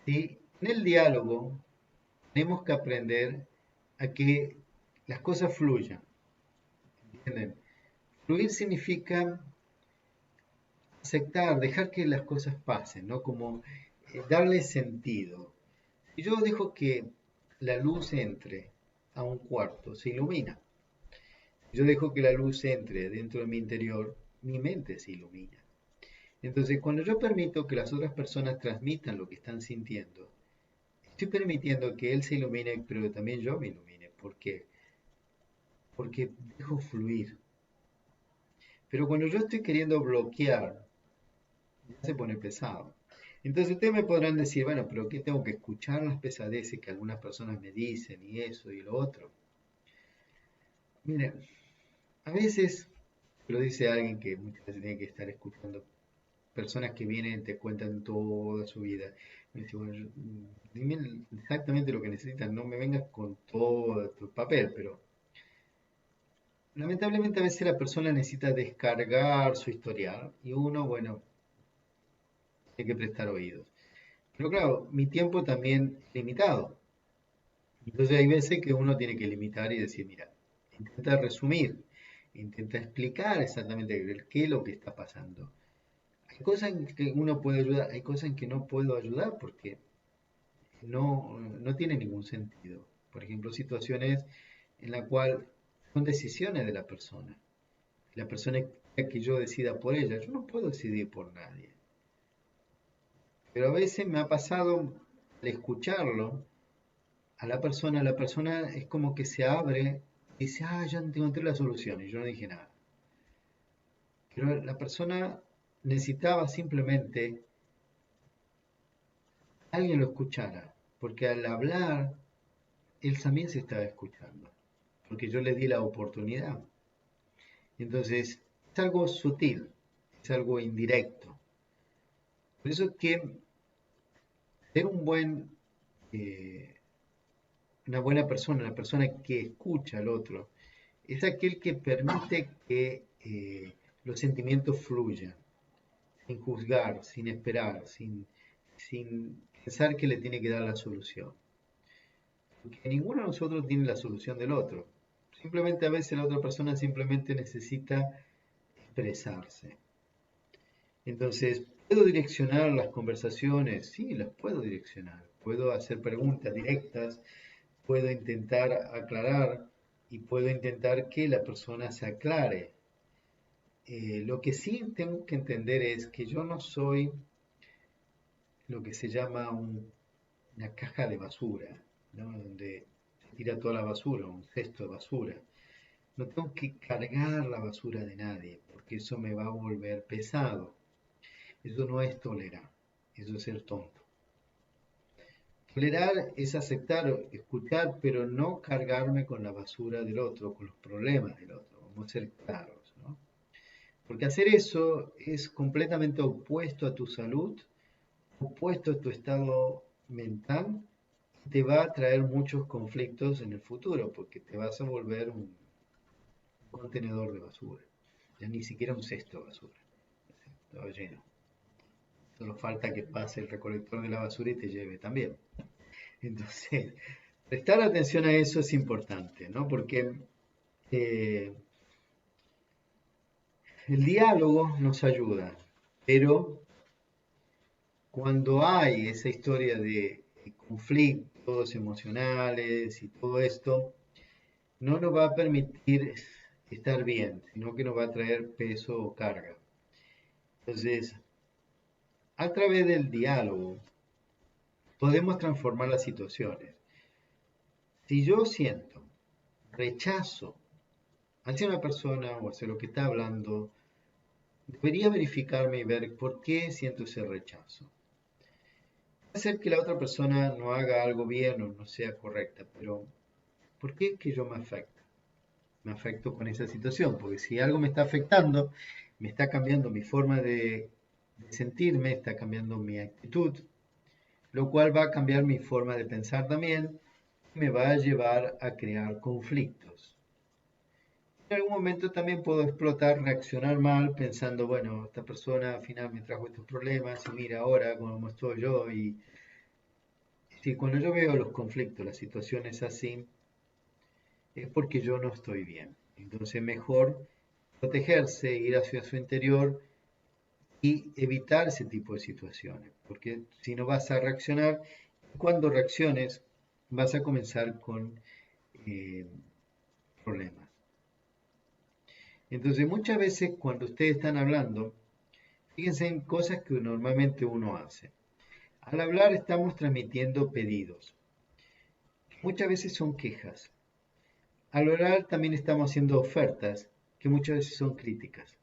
sí, en el diálogo tenemos que aprender a que las cosas fluyan. ¿Entienden? Fluir significa aceptar, dejar que las cosas pasen, ¿no? Como darle sentido. Si yo dejo que la luz entre a un cuarto, se ilumina. Yo dejo que la luz entre dentro de mi interior, mi mente se ilumina. Entonces, cuando yo permito que las otras personas transmitan lo que están sintiendo, estoy permitiendo que él se ilumine, pero que también yo me ilumine. ¿Por qué? Porque dejo fluir. Pero cuando yo estoy queriendo bloquear, ya se pone pesado. Entonces ustedes me podrán decir, bueno, pero ¿qué tengo que escuchar las pesadeces que algunas personas me dicen y eso y lo otro? Miren, a veces, lo dice alguien que muchas veces tiene que estar escuchando personas que vienen y te cuentan toda su vida. Me dice, bueno, dime exactamente lo que necesitan, no me vengas con todo tu papel, pero lamentablemente a veces la persona necesita descargar su historial y uno, bueno, tiene que prestar oídos. Pero claro, mi tiempo también es limitado. Entonces hay veces que uno tiene que limitar y decir, mira, intenta resumir, intenta explicar exactamente qué es lo que está pasando. Hay cosas en que uno puede ayudar, hay cosas en que no puedo ayudar porque no tiene ningún sentido. Por ejemplo, situaciones en la cual son decisiones de la persona. La persona que yo decida por ella, yo no puedo decidir por nadie. Pero a veces me ha pasado al escucharlo a la persona es como que se abre y dice, ah, ya encontré la solución y yo no dije nada. Pero la persona necesitaba simplemente que alguien lo escuchara, porque al hablar, él también se estaba escuchando, porque yo le di la oportunidad. Entonces, es algo sutil, es algo indirecto. Por eso que ser eh, una buena persona, una persona que escucha al otro, es aquel que permite que los sentimientos fluyan, sin juzgar, sin esperar, sin pensar que le tiene que dar la solución. Porque ninguno de nosotros tiene la solución del otro. Simplemente a veces la otra persona simplemente necesita expresarse. Entonces, ¿puedo direccionar las conversaciones? Sí, las puedo direccionar. Puedo hacer preguntas directas, puedo intentar aclarar y puedo intentar que la persona se aclare. Lo que sí tengo que entender es que yo no soy lo que se llama una caja de basura, ¿no? Donde se tira toda la basura, un cesto de basura. No tengo que cargar la basura de nadie, porque eso me va a volver pesado. Eso no es tolerar, eso es ser tonto. Tolerar es aceptar, escuchar, pero no cargarme con la basura del otro, con los problemas del otro. Vamos a ser claros, ¿no? Porque hacer eso es completamente opuesto a tu salud, opuesto a tu estado mental, te va a traer muchos conflictos en el futuro, porque te vas a volver un contenedor de basura, ya ni siquiera un cesto de basura, todo lleno. Solo falta que pase el recolector de la basura y te lleve también. Entonces, prestar atención a eso es importante, ¿no? Porque eh, el diálogo nos ayuda, pero cuando hay esa historia de conflictos emocionales y todo esto, no nos va a permitir estar bien, sino que nos va a traer peso o carga. Entonces, a través del diálogo, podemos transformar las situaciones. Si yo siento rechazo hacia una persona o hacia lo que está hablando, debería verificarme y ver por qué siento ese rechazo. Puede ser que la otra persona no haga algo bien o no sea correcta, pero ¿por qué es que yo me afecto? Me afecto con esa situación, porque si algo me está afectando, me está cambiando mi forma de sentirme, está cambiando mi actitud, lo cual va a cambiar mi forma de pensar también, y me va a llevar a crear conflictos. En algún momento también puedo explotar, reaccionar mal, pensando, bueno, esta persona al final me trajo estos problemas y mira ahora cómo estoy yo. Y si cuando yo veo los conflictos, las situaciones así, es porque yo no estoy bien. Entonces mejor protegerse, ir hacia su interior y evitar ese tipo de situaciones, porque si no vas a reaccionar, cuando reacciones vas a comenzar con eh, problemas. Entonces, muchas veces cuando ustedes están hablando, fíjense en cosas que normalmente uno hace. Al hablar estamos transmitiendo pedidos. Muchas veces son quejas. Al hablar también estamos haciendo ofertas, que muchas veces son críticas.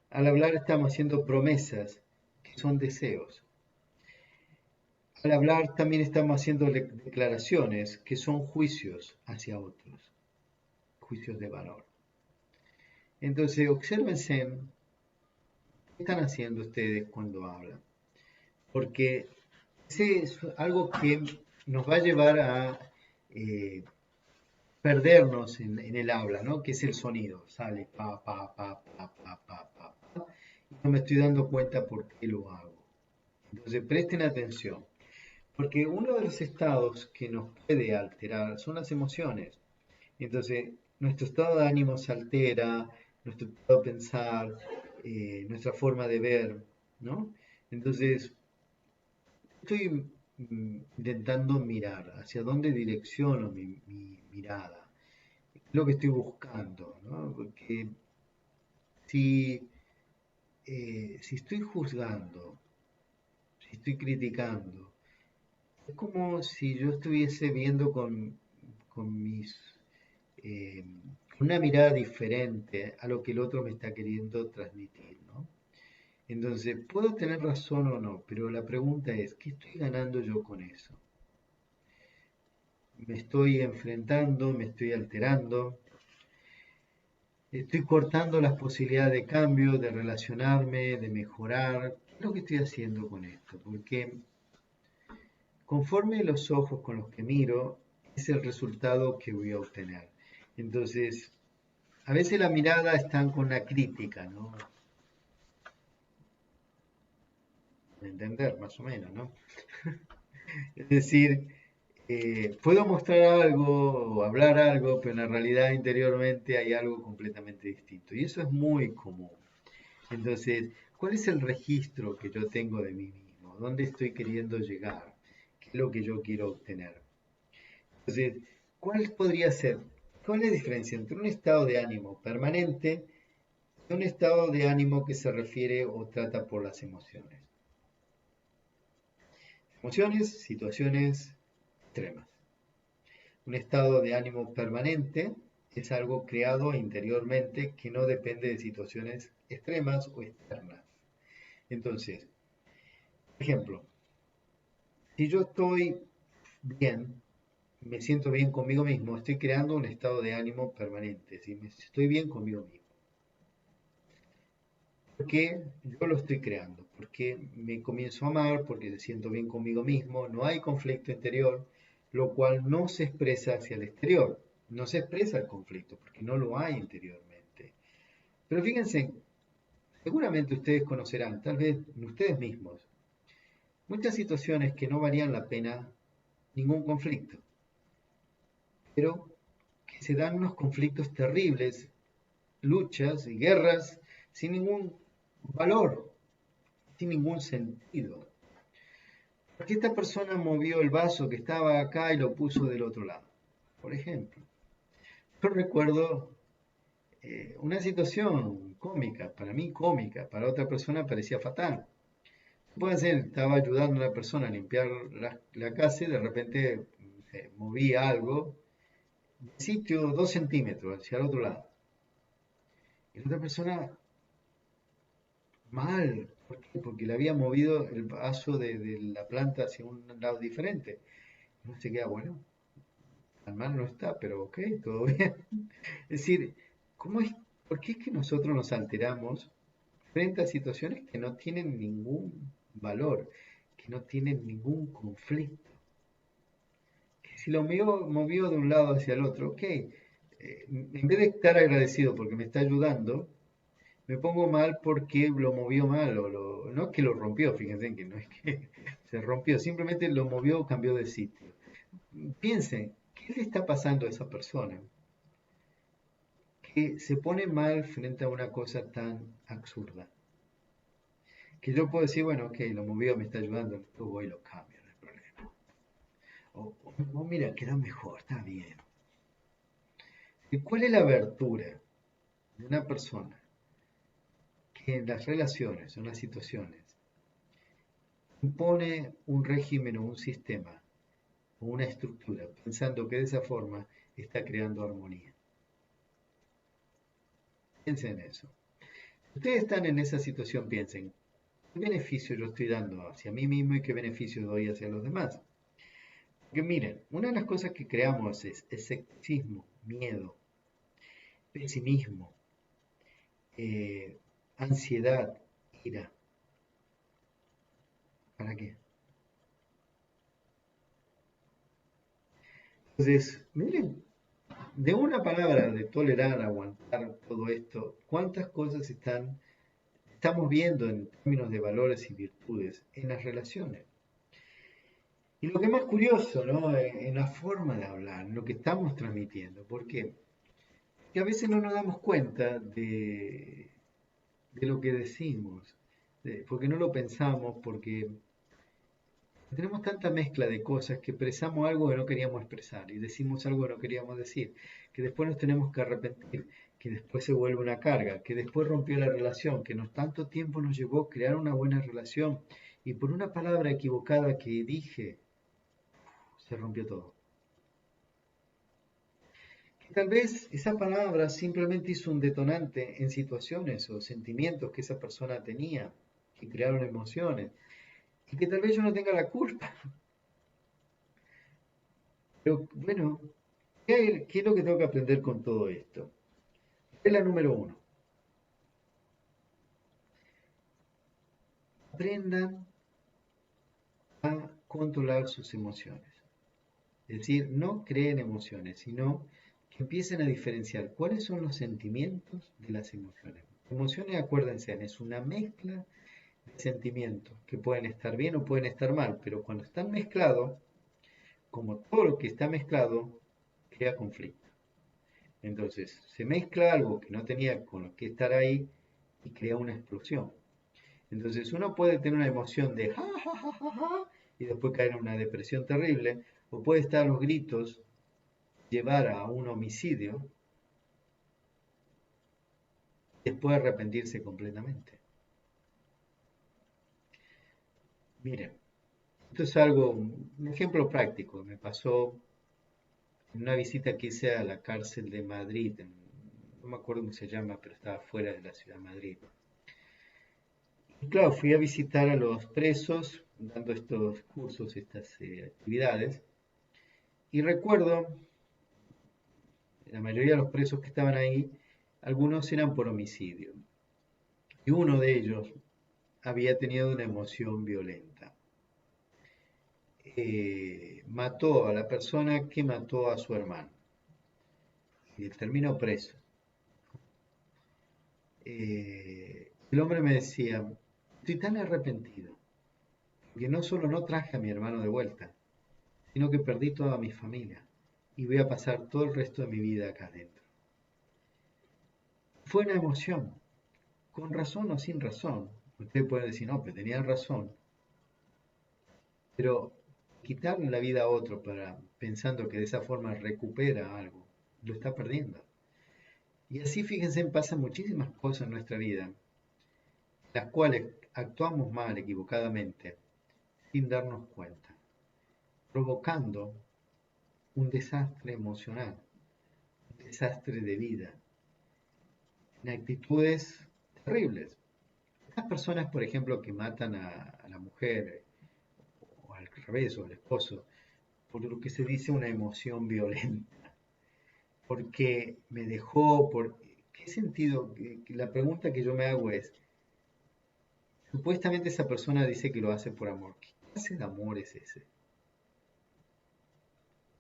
Al hablar estamos haciendo promesas, que son deseos. Al hablar también estamos haciendo declaraciones, que son juicios hacia otros, juicios de valor. Entonces, obsérvense qué están haciendo ustedes cuando hablan, porque ese es algo que nos va a llevar a eh, perdernos en el habla, ¿no? Que es el sonido, sale pa, pa, pa, pa, pa, pa, pa, pa, y no me estoy dando cuenta por qué lo hago. Entonces, presten atención, porque uno de los estados que nos puede alterar son las emociones. Entonces, nuestro estado de ánimo se altera, nuestro estado de pensar, nuestra forma de ver, ¿no? Entonces, estoy intentando mirar hacia dónde direcciono mi mirada, lo que estoy buscando, ¿no? Porque si, si estoy juzgando, si estoy criticando, es como si yo estuviese viendo con mis eh, una mirada diferente a lo que el otro me está queriendo transmitir, ¿no? Entonces, puedo tener razón o no, pero la pregunta es, ¿qué estoy ganando yo con eso? ¿Me estoy enfrentando? ¿Me estoy alterando? ¿Estoy cortando las posibilidades de cambio, de relacionarme, de mejorar? ¿Qué es lo que estoy haciendo con esto? Porque conforme los ojos con los que miro, es el resultado que voy a obtener. Entonces, a veces la mirada está con la crítica, ¿no? De entender, más o menos, ¿no? Es decir, puedo mostrar algo o hablar algo, pero en la realidad interiormente hay algo completamente distinto. Y eso es muy común. Entonces, ¿cuál es el registro que yo tengo de mí mismo? ¿Dónde estoy queriendo llegar? ¿Qué es lo que yo quiero obtener? Entonces, ¿cuál podría ser? ¿Cuál es la diferencia entre un estado de ánimo permanente y un estado de ánimo que se refiere o trata por las emociones? Emociones, situaciones extremas. Un estado de ánimo permanente es algo creado interiormente que no depende de situaciones extremas o externas. Entonces, por ejemplo, si yo estoy bien, me siento bien conmigo mismo, estoy creando un estado de ánimo permanente, si estoy bien conmigo mismo. ¿Por qué yo lo estoy creando? Porque me comienzo a amar, porque me siento bien conmigo mismo, no hay conflicto interior, lo cual no se expresa hacia el exterior, no se expresa el conflicto, porque no lo hay interiormente. Pero fíjense, seguramente ustedes conocerán, tal vez ustedes mismos, muchas situaciones que no valían la pena ningún conflicto, pero que se dan unos conflictos terribles, luchas y guerras sin ningún valor, sin ningún sentido. Porque esta persona movió el vaso que estaba acá y lo puso del otro lado, por ejemplo. Yo recuerdo una situación cómica, para mí cómica, para otra persona parecía fatal. Puede ser, estaba ayudando a una persona a limpiar la casa y de repente movía algo de sitio 2 centímetros hacia el otro lado. Y la otra persona mal. ¿Por qué? Porque le había movido el vaso de la planta hacia un lado diferente. No se queda bueno. Tan mal no está, pero ok, todo bien. Es decir, ¿cómo es, ¿por qué es que nosotros nos alteramos frente a situaciones que no tienen ningún valor, que no tienen ningún conflicto? Que si lo movió de un lado hacia el otro, ok, en vez de estar agradecido porque me está ayudando, me pongo mal porque lo movió mal, no es que lo rompió, fíjense que no es que se rompió, simplemente lo movió, cambió de sitio. Piensen, ¿qué le está pasando a esa persona que se pone mal frente a una cosa tan absurda? Que yo puedo decir, bueno, ok, lo movió, me está ayudando, yo voy y lo cambio, no hay problema. O mira, queda mejor, está bien. ¿Cuál es la abertura de una persona que en las relaciones o en las situaciones impone un régimen o un sistema o una estructura, pensando que de esa forma está creando armonía? Piensen en eso. Si ustedes están en esa situación, piensen, ¿qué beneficio yo estoy dando hacia mí mismo y qué beneficio doy hacia los demás? Porque miren, una de las cosas que creamos es escepticismo, miedo, pesimismo, eh, ansiedad, ira. ¿Para qué? Entonces, miren, de una palabra de tolerar, aguantar todo esto, ¿cuántas cosas estamos viendo en términos de valores y virtudes en las relaciones? Y lo que es más curioso, ¿no? En la forma de hablar, en lo que estamos transmitiendo. ¿Por qué? Porque a veces no nos damos cuenta de lo que decimos, porque no lo pensamos, porque tenemos tanta mezcla de cosas que expresamos algo que no queríamos expresar y decimos algo que no queríamos decir, que después nos tenemos que arrepentir, que después se vuelve una carga, que después rompió la relación, que tanto tiempo nos llevó crear una buena relación y por una palabra equivocada que dije, se rompió todo. Que tal vez esa palabra simplemente hizo un detonante en situaciones o sentimientos que esa persona tenía, que crearon emociones, y que tal vez yo no tenga la culpa. Pero bueno, ¿qué es lo que tengo que aprender con todo esto? Regla número uno, aprendan a controlar sus emociones. Es decir, no creen emociones, sino que empiecen a diferenciar cuáles son los sentimientos de las emociones. Emociones, acuérdense, es una mezcla de sentimientos que pueden estar bien o pueden estar mal, pero cuando están mezclados, como todo lo que está mezclado, crea conflicto. Entonces, se mezcla algo que no tenía con lo que estar ahí y crea una explosión. Entonces, uno puede tener una emoción de ja, ja, ja, ja, ja, y después caer en una depresión terrible, o puede estar a los gritos, llevar a un homicidio, y después arrepentirse completamente. Miren, esto es algo, un ejemplo práctico. Me pasó en una visita que hice a la cárcel de Madrid, no me acuerdo cómo se llama, pero estaba fuera de la ciudad de Madrid. Y claro, fui a visitar a los presos, dando estos cursos, estas actividades, y recuerdo, la mayoría de los presos que estaban ahí, algunos eran por homicidio, y uno de ellos había tenido una emoción violenta. Mató a la persona que mató a su hermano, y terminó preso. El hombre me decía, estoy tan arrepentido, porque no solo no traje a mi hermano de vuelta, sino que perdí toda mi familia y voy a pasar todo el resto de mi vida acá adentro. Fue una emoción, con razón o sin razón. Ustedes pueden decir, no, pero tenían razón. Pero quitarle la vida a otro para pensando que de esa forma recupera algo, lo está perdiendo. Y así, fíjense, pasan muchísimas cosas en nuestra vida, las cuales actuamos mal, equivocadamente, sin darnos cuenta, provocando un desastre emocional, un desastre de vida, en actitudes terribles. Estas personas, por ejemplo, que matan a la mujer, o al revés, o al esposo, por lo que se dice una emoción violenta, porque me dejó, por qué sentido, la pregunta que yo me hago es, supuestamente esa persona dice que lo hace por amor. ¿Qué clase de amor es ese?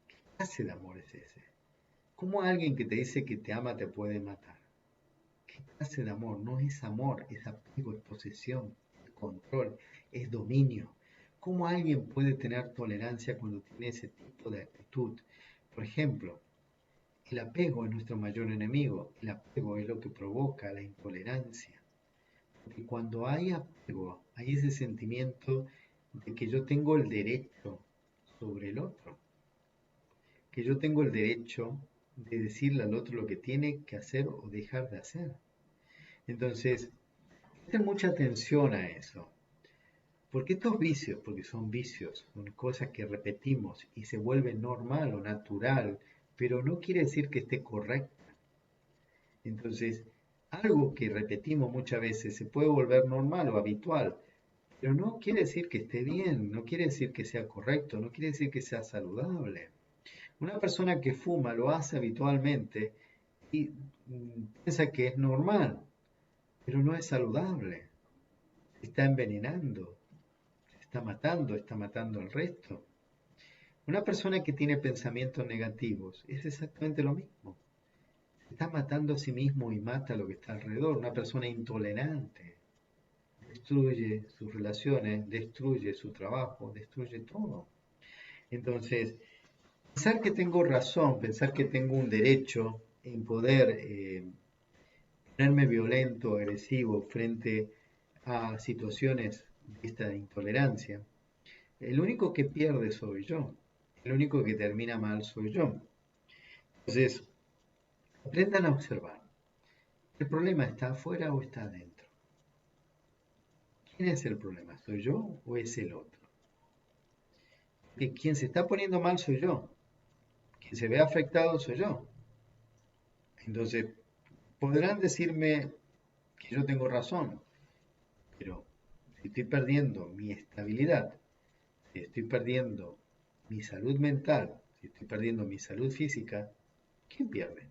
¿Qué clase de amor es ese? ¿Cómo alguien que te dice que te ama te puede matar? ¿Qué clase de amor? No es amor, es apego, es posesión, es control, es dominio. ¿Cómo alguien puede tener tolerancia cuando tiene ese tipo de actitud? Por ejemplo, el apego es nuestro mayor enemigo. El apego es lo que provoca la intolerancia. Porque cuando hay apego, hay ese sentimiento de que yo tengo el derecho sobre el otro, que yo tengo el derecho de decirle al otro lo que tiene que hacer o dejar de hacer. Entonces, presten mucha atención a eso. Porque estos vicios, porque son vicios, son cosas que repetimos y se vuelve normal o natural, pero no quiere decir que esté correcta. Entonces, algo que repetimos muchas veces se puede volver normal o habitual, pero no quiere decir que esté bien, no quiere decir que sea correcto, no quiere decir que sea saludable. Una persona que fuma lo hace habitualmente y piensa que es normal, pero no es saludable. Está envenenando, está matando al resto. Una persona que tiene pensamientos negativos es exactamente lo mismo. Se está matando a sí mismo y mata a lo que está alrededor. Una persona intolerante destruye sus relaciones, destruye su trabajo, destruye todo. Entonces, pensar que tengo razón, pensar que tengo un derecho en poder ponerme violento, agresivo frente a situaciones de esta intolerancia, el único que pierde soy yo. El único que termina mal soy yo. Entonces, aprendan a observar. ¿El problema está afuera o está adentro? ¿Quién es el problema? ¿Soy yo o es el otro? Porque quien se está poniendo mal soy yo. Quien se ve afectado soy yo. Entonces, podrán decirme que yo tengo razón, pero si estoy perdiendo mi estabilidad, si estoy perdiendo mi salud mental, si estoy perdiendo mi salud física, ¿quién pierde?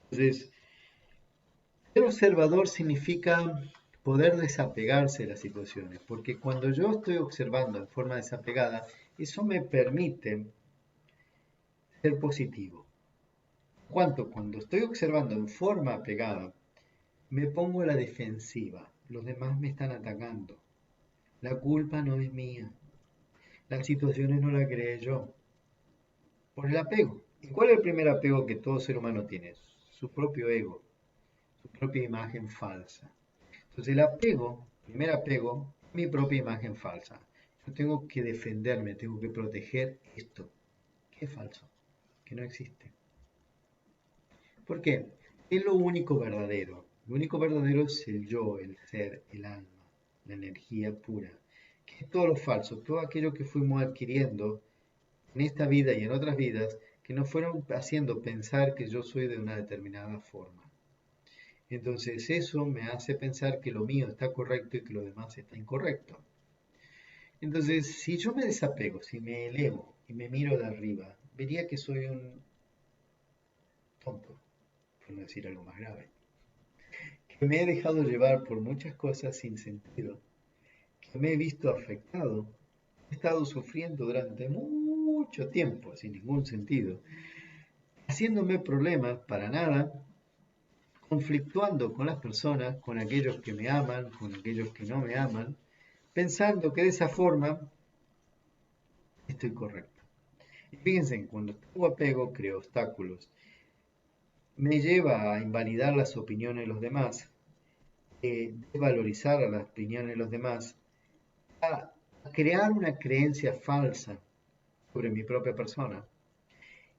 Entonces, ser observador significa poder desapegarse de las situaciones, porque cuando yo estoy observando en forma desapegada, eso me permite ser positivo. Cuando estoy observando en forma apegada, me pongo a la defensiva, los demás me están atacando, la culpa no es mía, las situaciones no las creé yo, por el apego. ¿Y cuál es el primer apego que todo ser humano tiene? Su propio ego, su propia imagen falsa. Entonces el apego, primer apego, mi propia imagen falsa. Yo tengo que defenderme, tengo que proteger esto, que es falso, que no existe. ¿Por qué? Es lo único verdadero. Lo único verdadero es el yo, el ser, el alma, la energía pura. Que es todo lo falso, todo aquello que fuimos adquiriendo en esta vida y en otras vidas, que nos fueron haciendo pensar que yo soy de una determinada forma. Entonces eso me hace pensar que lo mío está correcto y que lo demás está incorrecto. Entonces, si yo me desapego, si me elevo y me miro de arriba, vería que soy un tonto, por no decir algo más grave. Que me he dejado llevar por muchas cosas sin sentido, que me he visto afectado, he estado sufriendo durante mucho tiempo sin ningún sentido, haciéndome problemas para nada, conflictuando con las personas, con aquellos que me aman, con aquellos que no me aman, pensando que de esa forma estoy correcto. Y fíjense, cuando tengo apego, creo obstáculos, me lleva a invalidar las opiniones de los demás, desvalorizar a las opiniones de los demás, a crear una creencia falsa sobre mi propia persona.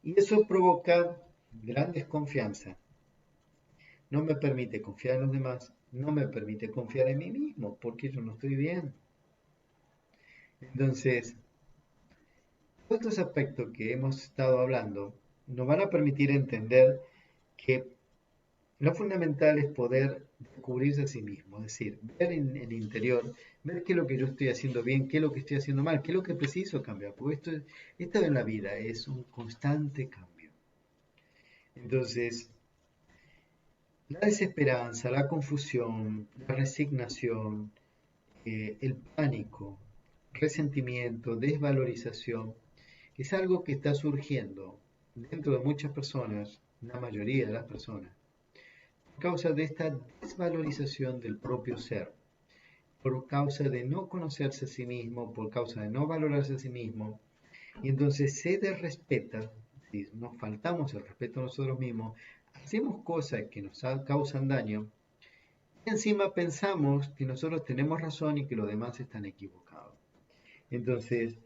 Y eso provoca gran desconfianza. No me permite confiar en los demás, no me permite confiar en mí mismo, porque yo no estoy bien. Entonces, todos estos aspectos que hemos estado hablando nos van a permitir entender que lo fundamental es poder descubrirse a sí mismo, es decir, ver en el interior, ver qué es lo que yo estoy haciendo bien, qué es lo que estoy haciendo mal, qué es lo que preciso cambiar, porque esto en la vida es un constante cambio. Entonces, la desesperanza, la confusión, la resignación, el pánico, resentimiento, desvalorización, es algo que está surgiendo dentro de muchas personas, la mayoría de las personas, por causa de esta desvalorización del propio ser, por causa de no conocerse a sí mismo, por causa de no valorarse a sí mismo, y entonces se desrespeta, si nos faltamos el respeto a nosotros mismos, hacemos cosas que nos causan daño, y encima pensamos que nosotros tenemos razón y que los demás están equivocados. Entonces,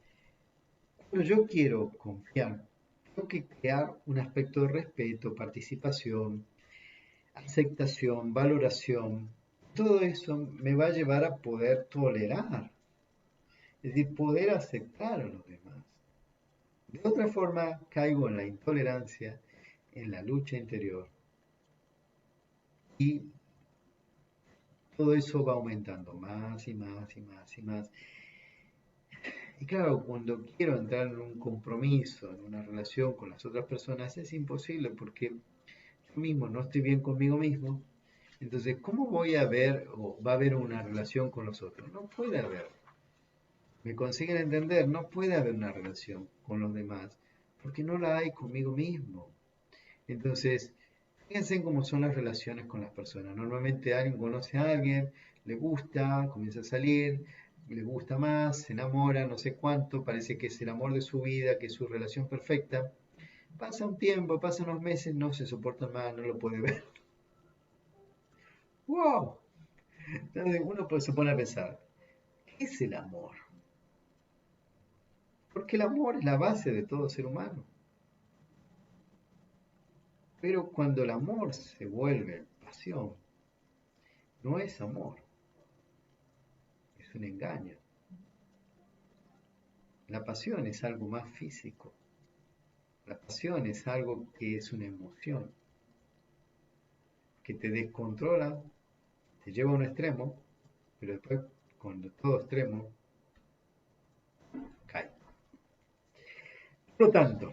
Pero yo quiero confiar, tengo que crear un aspecto de respeto, participación, aceptación, valoración. Todo eso me va a llevar a poder tolerar, es decir, poder aceptar a los demás. De otra forma, caigo en la intolerancia, en la lucha interior y todo eso va aumentando más y más y más y más. Y claro, cuando quiero entrar en un compromiso, en una relación con las otras personas, es imposible porque yo mismo no estoy bien conmigo mismo. Entonces, ¿cómo voy a ver o va a haber una relación con los otros? No puede haber. ¿Me consiguen entender? No puede haber una relación con los demás porque no la hay conmigo mismo. Entonces, fíjense en cómo son las relaciones con las personas. Normalmente alguien conoce a alguien, le gusta, comienza a salir, le gusta más, se enamora, no sé cuánto, parece que es el amor de su vida, que es su relación perfecta. Pasa un tiempo, pasan unos meses, no se soportan más, no lo puede ver. ¡Wow! Entonces uno se pone a pensar, ¿qué es el amor? Porque el amor es la base de todo ser humano. Pero cuando el amor se vuelve pasión, no es amor, es un engaño. La pasión es algo más físico. La pasión es algo que es una emoción, que te descontrola, te lleva a un extremo, pero después, cuando todo extremo, cae. Por lo tanto,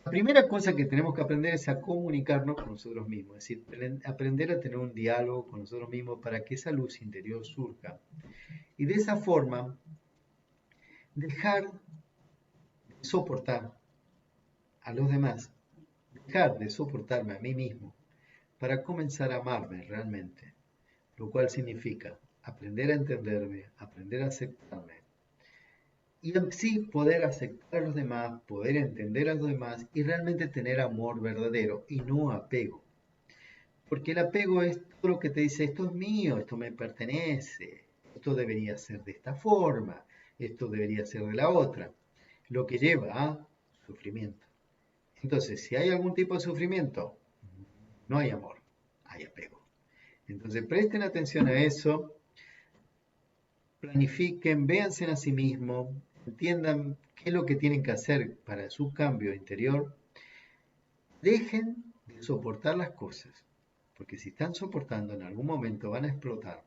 la primera cosa que tenemos que aprender es a comunicarnos con nosotros mismos, es decir, aprender a tener un diálogo con nosotros mismos para que esa luz interior surja. Y de esa forma, dejar de soportar a los demás, dejar de soportarme a mí mismo, para comenzar a amarme realmente, lo cual significa aprender a entenderme, aprender a aceptarme y así poder aceptar a los demás, poder entender a los demás y realmente tener amor verdadero y no apego. Porque el apego es todo lo que te dice, esto es mío, esto me pertenece, esto debería ser de esta forma, esto debería ser de la otra, lo que lleva a sufrimiento. Entonces, si hay algún tipo de sufrimiento, no hay amor, hay apego. Entonces, presten atención a eso, planifiquen, véanse a sí mismos, entiendan qué es lo que tienen que hacer para su cambio interior, dejen de soportar las cosas, porque si están soportando en algún momento van a explotar,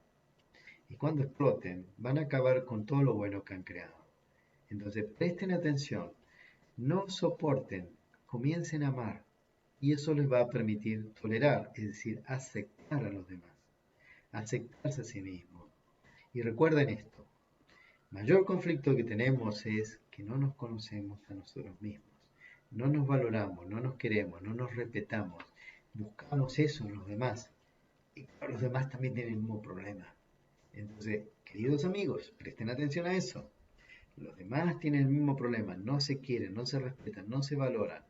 y cuando exploten van a acabar con todo lo bueno que han creado. Entonces presten atención, no soporten, comiencen a amar, y eso les va a permitir tolerar, es decir, aceptar a los demás, aceptarse a sí mismos. Y recuerden esto, mayor conflicto que tenemos es que no nos conocemos a nosotros mismos, no nos valoramos, no nos queremos, no nos respetamos, buscamos eso en los demás y los demás también tienen el mismo problema. Entonces, queridos amigos, presten atención a eso. Los demás tienen el mismo problema, no se quieren, no se respetan, no se valoran,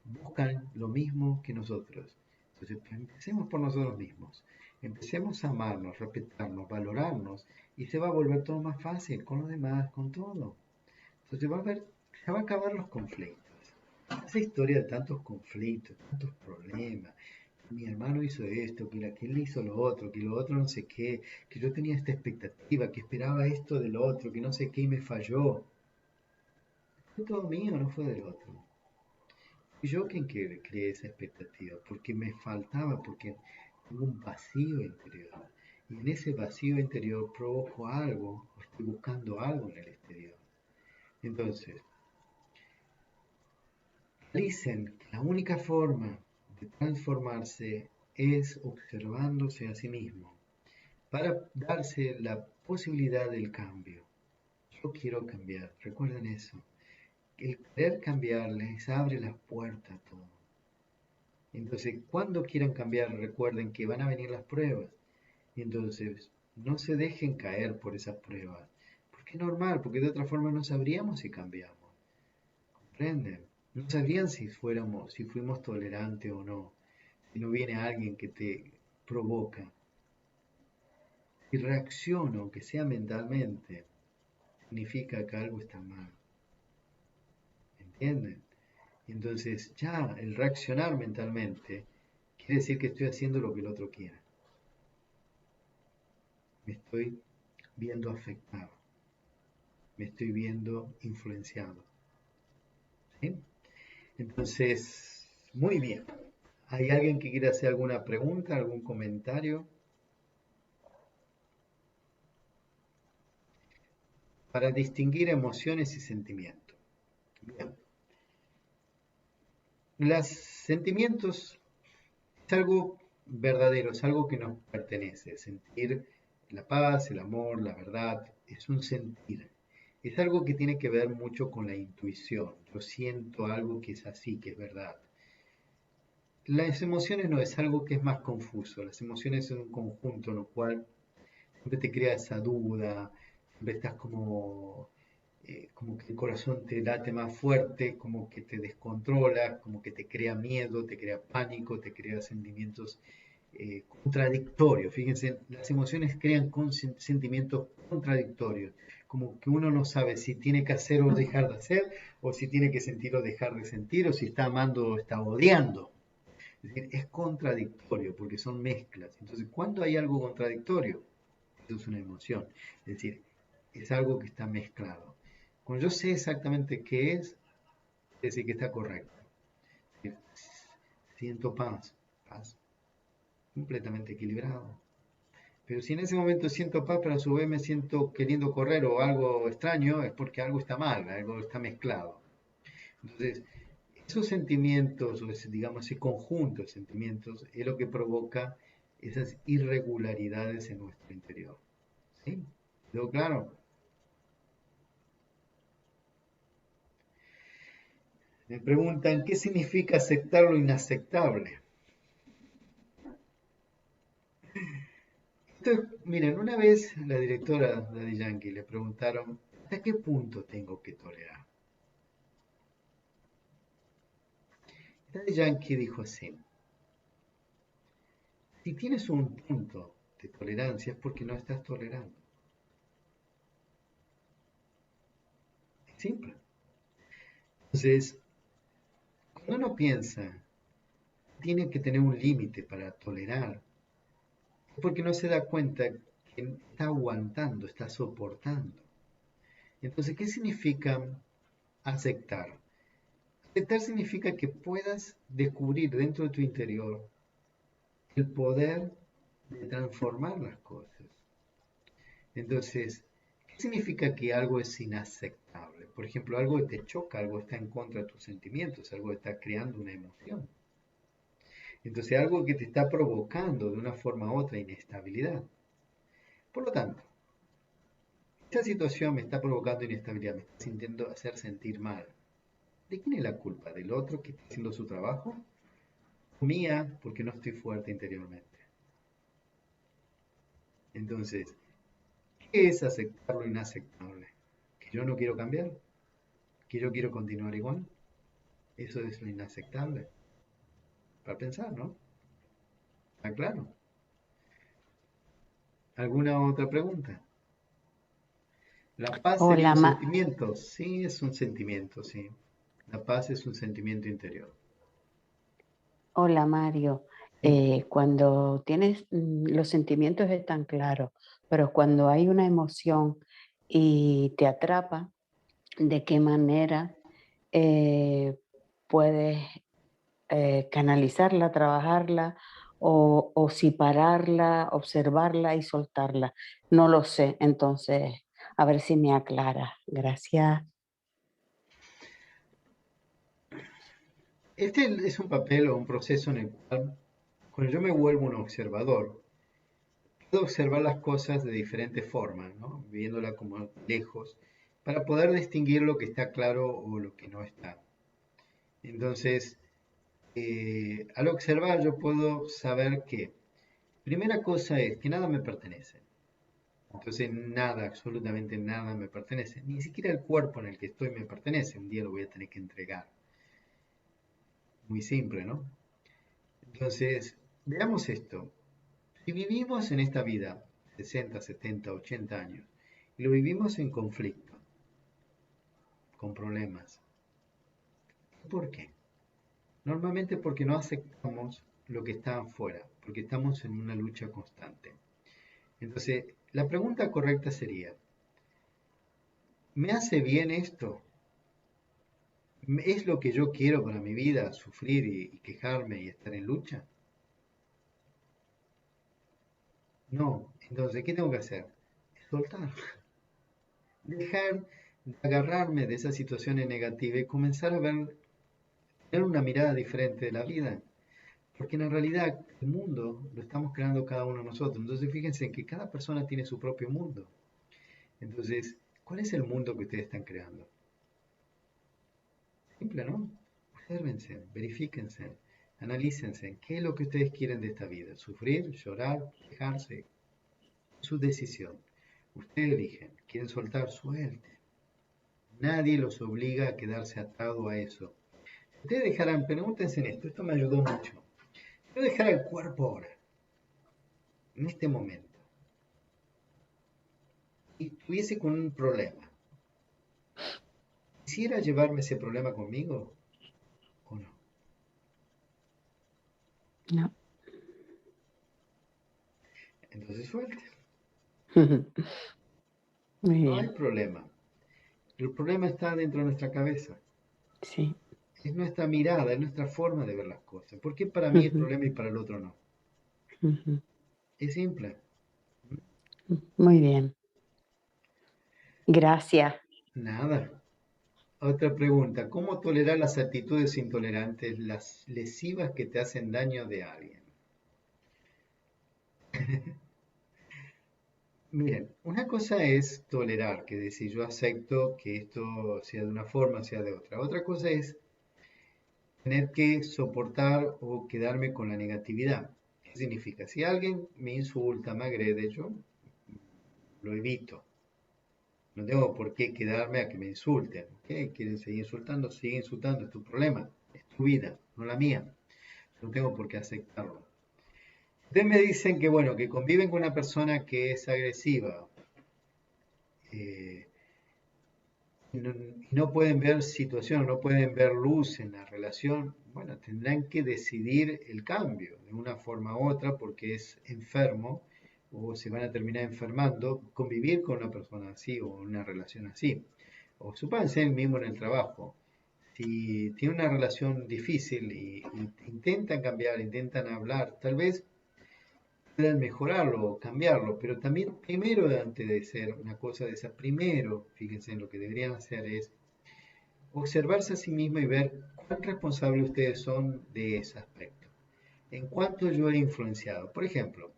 buscan lo mismo que nosotros. Entonces, pues, empecemos por nosotros mismos. Empecemos a amarnos, respetarnos, valorarnos y se va a volver todo más fácil con los demás, con todo. Entonces va a ver, se van a acabar los conflictos. Esa historia de tantos conflictos, tantos problemas, mi hermano hizo esto, que él hizo lo otro, que lo otro no sé qué, que yo tenía esta expectativa, que esperaba esto del otro, que no sé qué y me falló. Fue todo mío, no fue del otro. Fui yo quien creé esa expectativa, porque me faltaba, porque tengo un vacío interior. Y en ese vacío interior provoco algo, o estoy buscando algo en el exterior. Entonces, realicen que la única forma de transformarse es observándose a sí mismo, para darse la posibilidad del cambio. Yo quiero cambiar, recuerden eso. El querer cambiar les abre las puertas a todo. Entonces, cuando quieran cambiar, recuerden que van a venir las pruebas. Entonces, no se dejen caer por esas pruebas. Porque es normal, porque de otra forma no sabríamos si cambiamos. ¿Comprenden? No sabrían si fuimos tolerantes o no. Si no viene alguien que te provoca. Si reacciono, aunque sea mentalmente, significa que algo está mal. ¿entienden? Entonces ya el reaccionar mentalmente quiere decir que estoy haciendo lo que el otro quiere. Me estoy viendo afectado, me estoy viendo influenciado. ¿Sí? Entonces, muy bien. ¿Hay alguien que quiera hacer alguna pregunta, algún comentario? Para distinguir emociones y sentimientos. Bien. Los sentimientos es algo verdadero, es algo que nos pertenece. Sentir la paz, el amor, la verdad, es un sentir. Es algo que tiene que ver mucho con la intuición. Yo siento algo que es así, que es verdad. Las emociones no es algo que es más confuso. Las emociones son un conjunto en lo cual siempre te crea esa duda, siempre estás como que el corazón te late más fuerte, como que te descontrola, como que te crea miedo, te crea pánico, te crea sentimientos contradictorios. Fíjense, las emociones crean sentimientos contradictorios, como que uno no sabe si tiene que hacer o dejar de hacer, o si tiene que sentir o dejar de sentir, o si está amando o está odiando. Es decir, es contradictorio porque son mezclas. Entonces, cuando hay algo contradictorio, eso es una emoción. Es decir, es algo que está mezclado. Cuando yo sé exactamente qué es decir que está correcto. Es decir, siento paz, completamente equilibrado. Pero si en ese momento siento paz, pero a su vez me siento queriendo correr o algo extraño, es porque algo está mal, algo está mezclado. Entonces, esos sentimientos, o ese, digamos, ese conjunto de sentimientos, es lo que provoca esas irregularidades en nuestro interior. ¿Sí? ¿Quedó claro? Me preguntan, ¿qué significa aceptar lo inaceptable? Miren, una vez la directora Daddy Yankee le preguntaron, ¿hasta qué punto tengo que tolerar? Daddy Yankee dijo así, si tienes un punto de tolerancia es porque no estás tolerando. Es simple. Entonces, cuando uno piensa, tiene que tener un límite para tolerar, es porque no se da cuenta que está aguantando, está soportando. Entonces, ¿qué significa aceptar? Aceptar significa que puedas descubrir dentro de tu interior el poder de transformar las cosas. Entonces, ¿qué significa que algo es inaceptable? Por ejemplo, algo que te choca, algo está en contra de tus sentimientos, algo está creando una emoción. Entonces, algo que te está provocando de una forma u otra inestabilidad. Por lo tanto, esta situación me está provocando inestabilidad, me está sintiendo hacer sentir mal. ¿De quién es la culpa? ¿Del otro que está haciendo su trabajo? ¿Mía porque no estoy fuerte interiormente? Entonces, ¿qué es aceptar lo inaceptable? ¿Que yo no quiero cambiar? ¿Que yo quiero continuar igual? Eso es lo inaceptable. Para pensar, ¿no? ¿Está claro? ¿Alguna otra pregunta? ¿La paz sería Hola, un sentimiento? Sí, es un sentimiento, sí. La paz es un sentimiento interior. hola Mario. ¿Sí? Cuando tienes los sentimientos están claros, pero cuando hay una emoción y te atrapa, ¿de qué manera eh, puedes canalizarla, trabajarla o si pararla, observarla y soltarla? No lo sé, entonces a ver si me aclara. Gracias. Este es un papel o un proceso en el cual, cuando yo me vuelvo un observador, puedo observar las cosas de diferentes formas, ¿no? Viéndola como lejos, para poder distinguir lo que está claro o lo que no está. Entonces, al observar yo puedo saber que, primera cosa es que nada me pertenece. Entonces, nada, absolutamente nada me pertenece. Ni siquiera el cuerpo en el que estoy me pertenece. Un día lo voy a tener que entregar. Muy simple, ¿no? Entonces, veamos esto. Si vivimos en esta vida 60, 70, 80 años y lo vivimos en conflicto, con problemas, ¿Por qué? Normalmente porque no aceptamos lo que está afuera, porque estamos en una lucha constante. Entonces, la pregunta correcta sería, ¿me hace bien esto? ¿Es lo que yo quiero para mi vida, sufrir y quejarme y estar en lucha? No. Entonces, ¿qué tengo que hacer? Soltar. Dejar de agarrarme de esas situaciones negativas y comenzar a ver, tener una mirada diferente de la vida. Porque en realidad el mundo lo estamos creando cada uno de nosotros. Entonces, fíjense que cada persona tiene su propio mundo. Entonces, ¿cuál es el mundo que ustedes están creando? Simple, ¿no? Obsérvense, verifíquense, analícense. ¿Qué es lo que ustedes quieren de esta vida? ¿Sufrir, llorar, quejarse? Su decisión. Ustedes eligen. ¿Quieren soltar? Suelte. Nadie los obliga a quedarse atado a eso. Ustedes dejarán, pregúntense en esto me ayudó mucho. Yo dejara el cuerpo ahora, en este momento, y tuviese con un problema. ¿Quisiera llevarme ese problema conmigo o no? No. Entonces suelte. Muy No hay bien. problema. El problema está dentro de nuestra cabeza. Sí. Es nuestra mirada, es nuestra forma de ver las cosas. ¿Por qué para mí es Ujú, problema y para el otro no? ujú. Es simple. Muy bien. Gracias. Nada. Otra pregunta. ¿Cómo tolerar las actitudes intolerantes, las lesivas que te hacen daño de alguien? Miren, una cosa es tolerar, que decir yo acepto que esto sea de una forma, sea de otra. Otra cosa es tener que soportar o quedarme con la negatividad. ¿Qué significa? Si alguien me insulta, me agrede, yo lo evito. No tengo por qué quedarme a que me insulten. ¿Ok? ¿Quieren seguir insultando? Sigue insultando, es tu problema, es tu vida, no la mía. No tengo por qué aceptarlo. Ustedes me dicen que, bueno, que conviven con una persona que es agresiva eh, y no pueden ver situación, no pueden ver luz en la relación. Bueno, tendrán que decidir el cambio de una forma u otra porque es enfermo o se van a terminar enfermando, convivir con una persona así o una relación así. O supónganse el mismo en el trabajo. Si tiene una relación difícil y intentan cambiar, intentan hablar, tal vez puedan mejorarlo o cambiarlo, pero también primero, antes de ser una cosa de esa, primero, fíjense en lo que deberían hacer es observarse a sí mismo y ver cuán responsables ustedes son de ese aspecto. En cuánto yo he influenciado. Por ejemplo,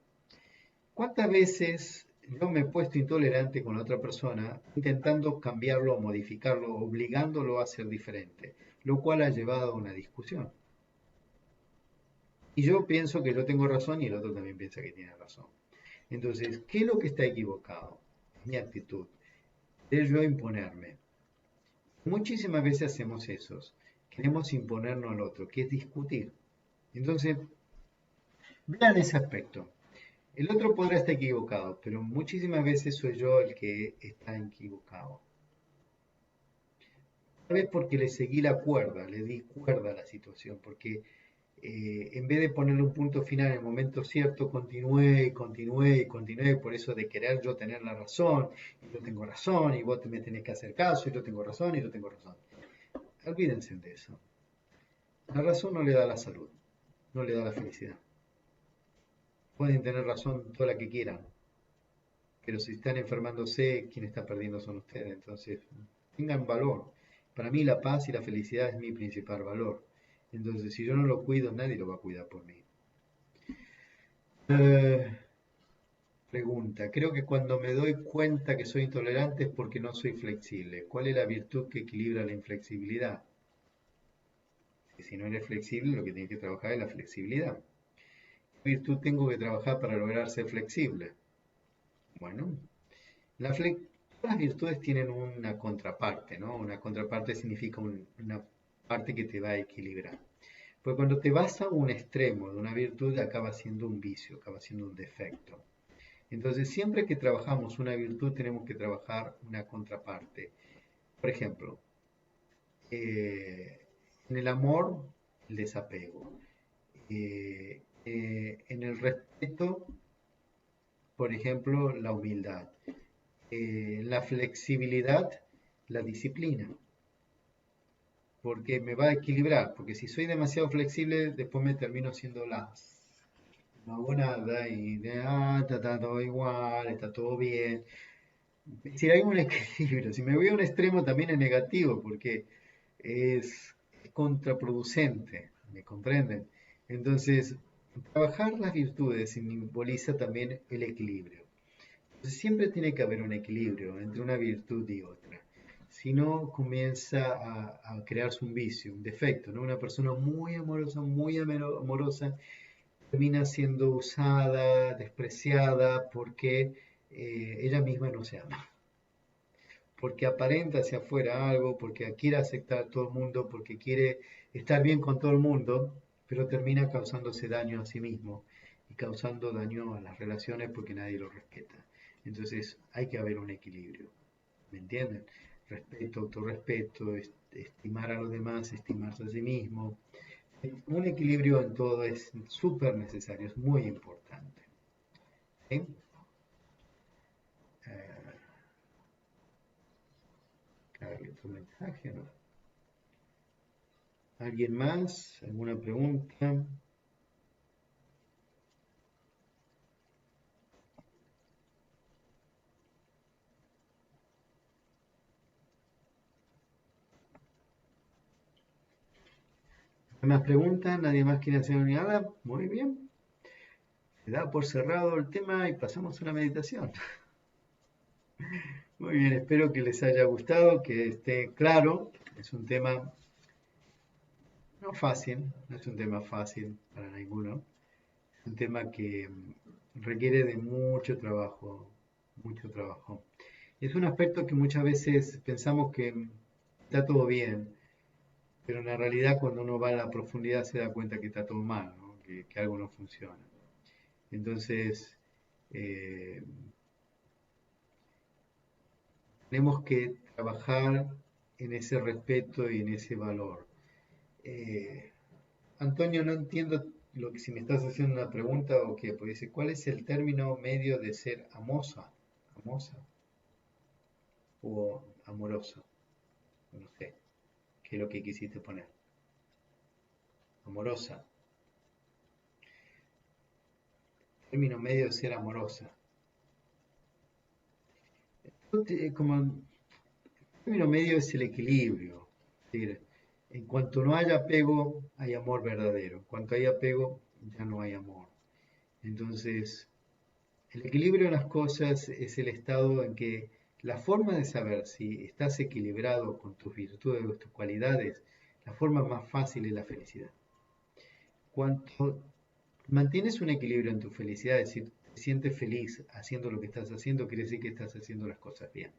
¿cuántas veces yo me he puesto intolerante con otra persona intentando cambiarlo o modificarlo, obligándolo a ser diferente, lo cual ha llevado a una discusión? Y yo pienso que yo tengo razón y el otro también piensa que tiene razón. Entonces, ¿qué es lo que está equivocado? Mi actitud. Es yo imponerme. Muchísimas veces hacemos eso. Queremos imponernos al otro, que es discutir. Entonces, vean ese aspecto. El otro podrá estar equivocado, pero muchísimas veces soy yo el que está equivocado. Tal vez porque le seguí la cuerda, le di cuerda a la situación, porque en vez de ponerle un punto final en el momento cierto, continué y continué y continué, por eso de querer yo tener la razón, y yo tengo razón, y vos me tenés que hacer caso, y yo tengo razón, y yo tengo razón. Olvídense de eso. La razón no le da la salud, no le da la felicidad. Pueden tener razón toda la que quieran, pero si están enfermándose, quien está perdiendo son ustedes. Entonces, tengan valor. Para mí la paz y la felicidad es mi principal valor. Entonces, si yo no lo cuido, nadie lo va a cuidar por mí. Eh, Pregunta, creo que cuando me doy cuenta que soy intolerante es porque no soy flexible. ¿Cuál es la virtud que equilibra la inflexibilidad? Que si no eres flexible, lo que tienes que trabajar es la flexibilidad. ¿Qué virtud tengo que trabajar para lograr ser flexible? Bueno, todas las virtudes tienen una contraparte, ¿no? Una contraparte significa una parte que te va a equilibrar. Pues cuando te vas a un extremo de una virtud, acaba siendo un vicio, acaba siendo un defecto. Entonces, siempre que trabajamos una virtud, tenemos que trabajar una contraparte. Por ejemplo, eh, En el amor, el desapego. En el respeto, por ejemplo, la humildad. La flexibilidad, la disciplina. Porque me va a equilibrar. Porque si soy demasiado flexible, después me termino siendo no hago nada y está todo igual, está todo bien. Si hay un equilibrio, si me voy a un extremo también es negativo porque es contraproducente, ¿me comprenden? Entonces, trabajar las virtudes simboliza también el equilibrio. Entonces, siempre tiene que haber un equilibrio entre una virtud y otra. Si no, comienza a crearse un vicio, un defecto, ¿no? Una persona muy amorosa, termina siendo usada, despreciada, porque ella misma no se ama. Porque aparenta hacia afuera algo, porque quiere aceptar a todo el mundo, porque quiere estar bien con todo el mundo, pero termina causándose daño a sí mismo y causando daño a las relaciones porque nadie lo respeta. Entonces hay que haber un equilibrio, ¿me entienden? Respeto, autorrespeto, estimar a los demás, estimarse a sí mismo. Un equilibrio en todo es súper necesario, es muy importante. ¿Sí? Eh, ¿Hay otro mensaje? ¿No? ¿Alguien más? ¿Alguna pregunta? ¿Hay más preguntas? ¿Nadie más quiere hacer nada? Muy bien. Se da por cerrado el tema y pasamos a la meditación. Muy bien, espero que les haya gustado, que esté claro. Es un tema no fácil, no es un tema fácil para ninguno. Es un tema que requiere de mucho trabajo, mucho trabajo. Es un aspecto que muchas veces pensamos que está todo bien, pero en la realidad cuando uno va a la profundidad se da cuenta que está todo mal, ¿no? Que algo no funciona. Entonces, eh, tenemos que trabajar en ese respeto y en ese valor. Eh, Antonio, no entiendo lo que si me estás haciendo una pregunta o qué, porque dice, ¿cuál es el término medio de ser amosa o amoroso? No sé, ¿qué es lo que quisiste poner? Amorosa. Término medio de ser amorosa. Como el término medio es el equilibrio. Es decir, en cuanto no haya apego, hay amor verdadero. En cuanto hay apego, ya no hay amor. Entonces, el equilibrio de las cosas es el estado en que la forma de saber si estás equilibrado con tus virtudes o tus cualidades, la forma más fácil es la felicidad. Cuando mantienes un equilibrio en tu felicidad, es decir, te sientes feliz haciendo lo que estás haciendo, quiere decir que estás haciendo las cosas bien.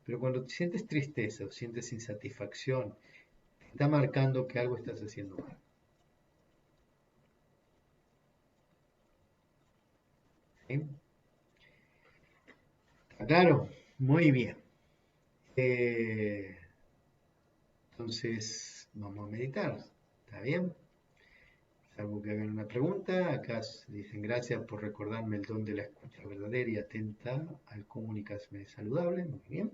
Pero cuando sientes tristeza o sientes insatisfacción, está marcando que algo estás haciendo mal. ¿Sí? ¿Está claro? Muy bien. Eh, entonces, vamos a meditar. ¿Está bien? Salvo que hagan una pregunta. Acá dicen gracias por recordarme el don de la escucha verdadera y atenta al comunicarme saludable. Muy bien.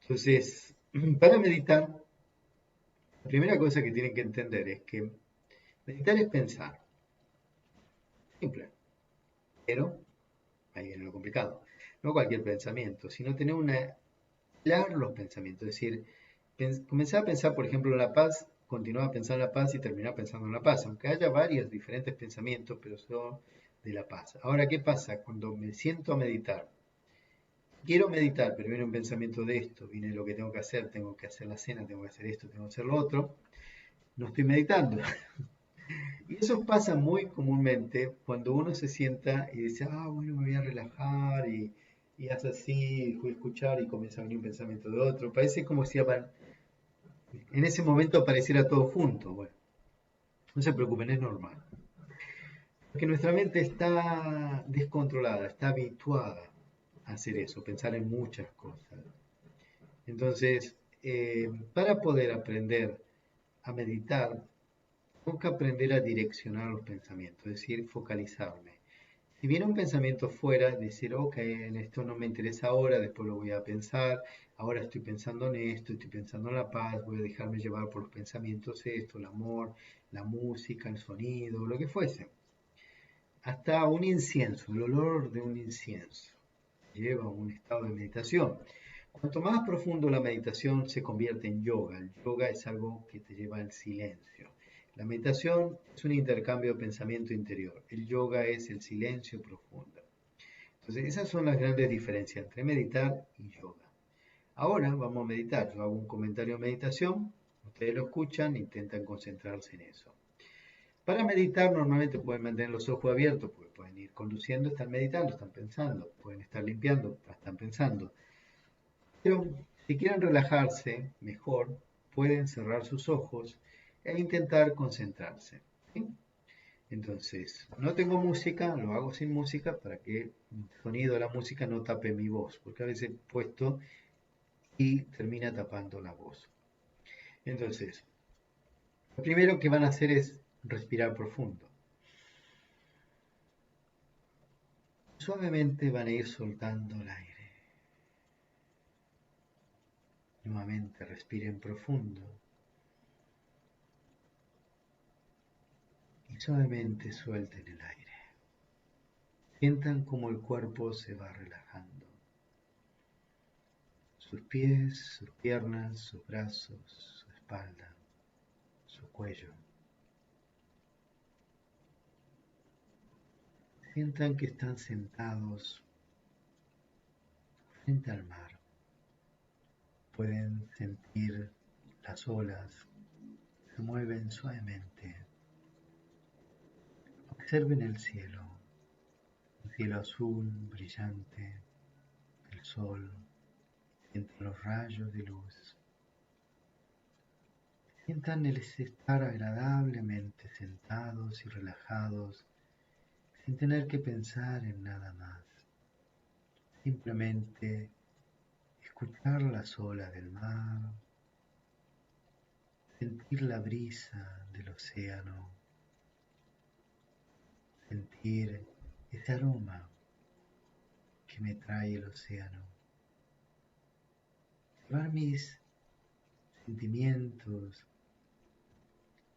Entonces, para meditar, la primera cosa que tienen que entender es que meditar es pensar. Simple. Pero, ahí viene lo complicado. No cualquier pensamiento, sino tener una claro los pensamientos. Es decir, comenzar a pensar, por ejemplo, en la paz, continuar a pensar en la paz y terminar pensando en la paz, aunque haya varios diferentes pensamientos, pero son de la paz. Ahora, ¿qué pasa? Cuando me siento a meditar, quiero meditar, pero viene un pensamiento de esto, viene lo que tengo que hacer la cena, tengo que hacer esto, tengo que hacer lo otro, no estoy meditando. Y eso pasa muy comúnmente cuando uno se sienta y dice, bueno, me voy a relajar y hace así, voy a escuchar y comienza a venir un pensamiento de otro. Parece como si en ese momento apareciera todo junto. Bueno, no se preocupen, es normal. Porque nuestra mente está descontrolada, está habituada a hacer eso, pensar en muchas cosas. Entonces, para poder aprender a meditar, tengo que aprender a direccionar los pensamientos, es decir, focalizarme. Si viene un pensamiento fuera, decir, ok, en esto no me interesa ahora, después lo voy a pensar, ahora estoy pensando en esto, estoy pensando en la paz, voy a dejarme llevar por los pensamientos, esto, el amor, la música, el sonido, lo que fuese. Hasta un incienso, el olor de un incienso, lleva a un estado de meditación. Cuanto más profundo la meditación se convierte en yoga. El yoga es algo que te lleva al silencio. La meditación es un intercambio de pensamiento interior. El yoga es el silencio profundo. Entonces, esas son las grandes diferencias entre meditar y yoga. Ahora vamos a meditar. Yo hago un comentario de meditación, ustedes lo escuchan, intentan concentrarse en eso. Para meditar normalmente pueden mantener los ojos abiertos, porque pueden ir conduciendo, están meditando, están pensando, pueden estar limpiando, están pensando. Pero si quieren relajarse mejor, pueden cerrar sus ojos e intentar concentrarse. ¿Sí? Entonces, no tengo música, lo hago sin música para que el sonido de la música no tape mi voz, porque a veces he puesto y termina tapando la voz. Entonces, lo primero que van a hacer es respirar profundo. Suavemente van a ir soltando el aire. Nuevamente respiren profundo y suavemente suelten el aire. Sientan como el cuerpo se va relajando. Sus pies, sus piernas, sus brazos, su espalda, su cuello. Sientan que están sentados frente al mar. Pueden sentir las olas, se mueven suavemente. Observen el cielo, un cielo azul, brillante, el sol, entre los rayos de luz. Sientan el estar agradablemente sentados y relajados, sin tener que pensar en nada más. Simplemente escuchar las olas del mar, sentir la brisa del océano, sentir ese aroma que me trae el océano. Llevar mis sentimientos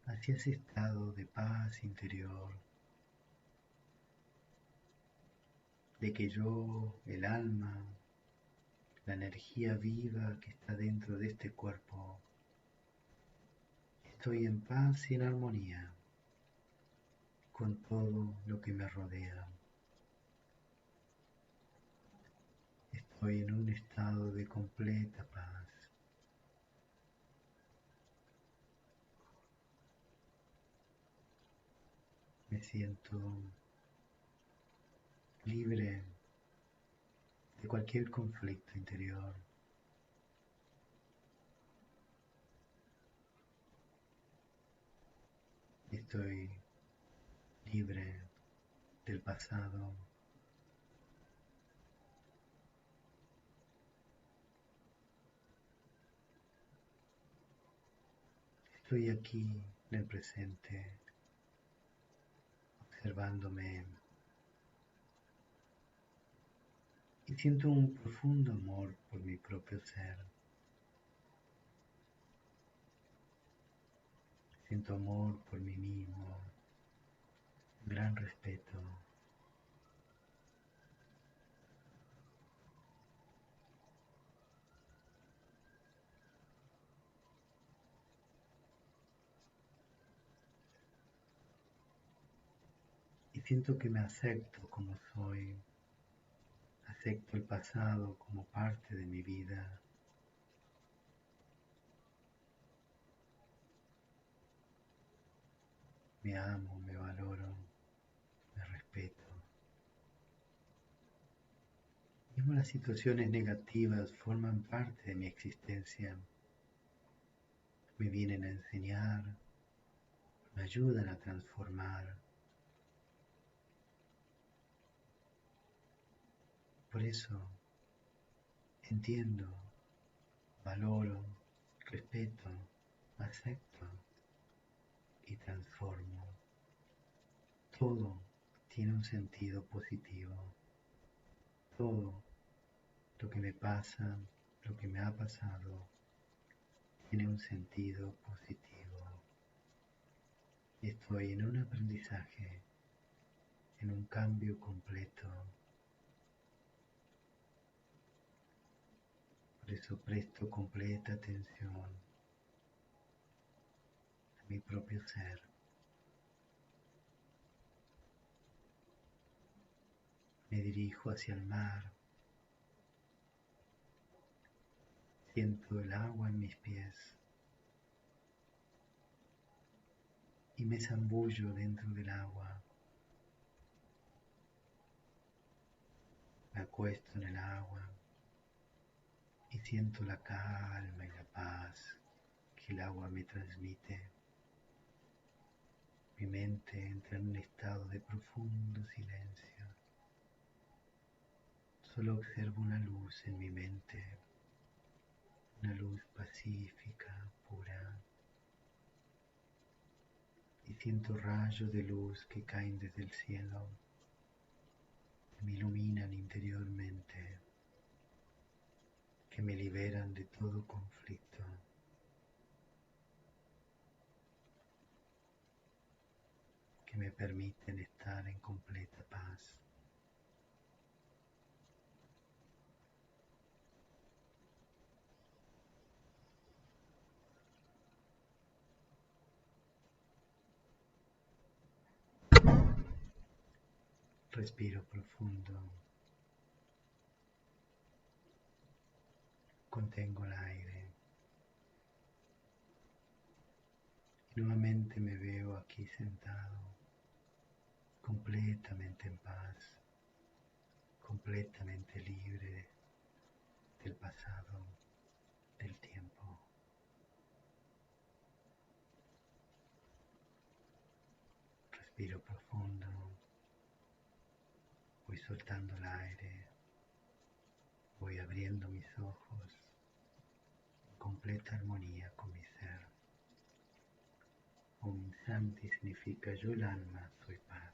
hacia ese estado de paz interior, de que yo, el alma, la energía viva que está dentro de este cuerpo, estoy en paz y en armonía con todo lo que me rodea. Estoy en un estado de completa paz. Me siento libre de cualquier conflicto interior. Estoy libre del pasado. Estoy aquí en el presente, observándome y siento un profundo amor por mi propio ser. Siento amor por mí mismo, un gran respeto. Y siento que me acepto como soy, acepto el pasado como parte de mi vida. Me amo, me valoro, me respeto. Mismo las situaciones negativas forman parte de mi existencia. Me vienen a enseñar, me ayudan a transformar. Por eso entiendo, valoro, respeto, acepto y transformo. Todo tiene un sentido positivo. Todo lo que me pasa, lo que me ha pasado, tiene un sentido positivo. Estoy en un aprendizaje, en un cambio completo. Por eso presto completa atención a mi propio ser. Me dirijo hacia el mar. Siento el agua en mis pies y me zambullo dentro del agua. Me acuesto en el agua y siento la calma y la paz que el agua me transmite. Mi mente entra en un estado de profundo silencio. Solo observo una luz en mi mente, una luz pacífica, pura. Y siento rayos de luz que caen desde el cielo, que me iluminan interiormente, que me liberan de todo conflicto. Que me permiten estar en completa paz. Respiro profundo. Contengo el aire. Y nuevamente me veo aquí sentado, completamente en paz, completamente libre del pasado, del tiempo. Respiro profundo. Voy soltando el aire. Voy abriendo mis ojos en completa armonía con mi ser. Om Shanti significa yo el alma, soy paz.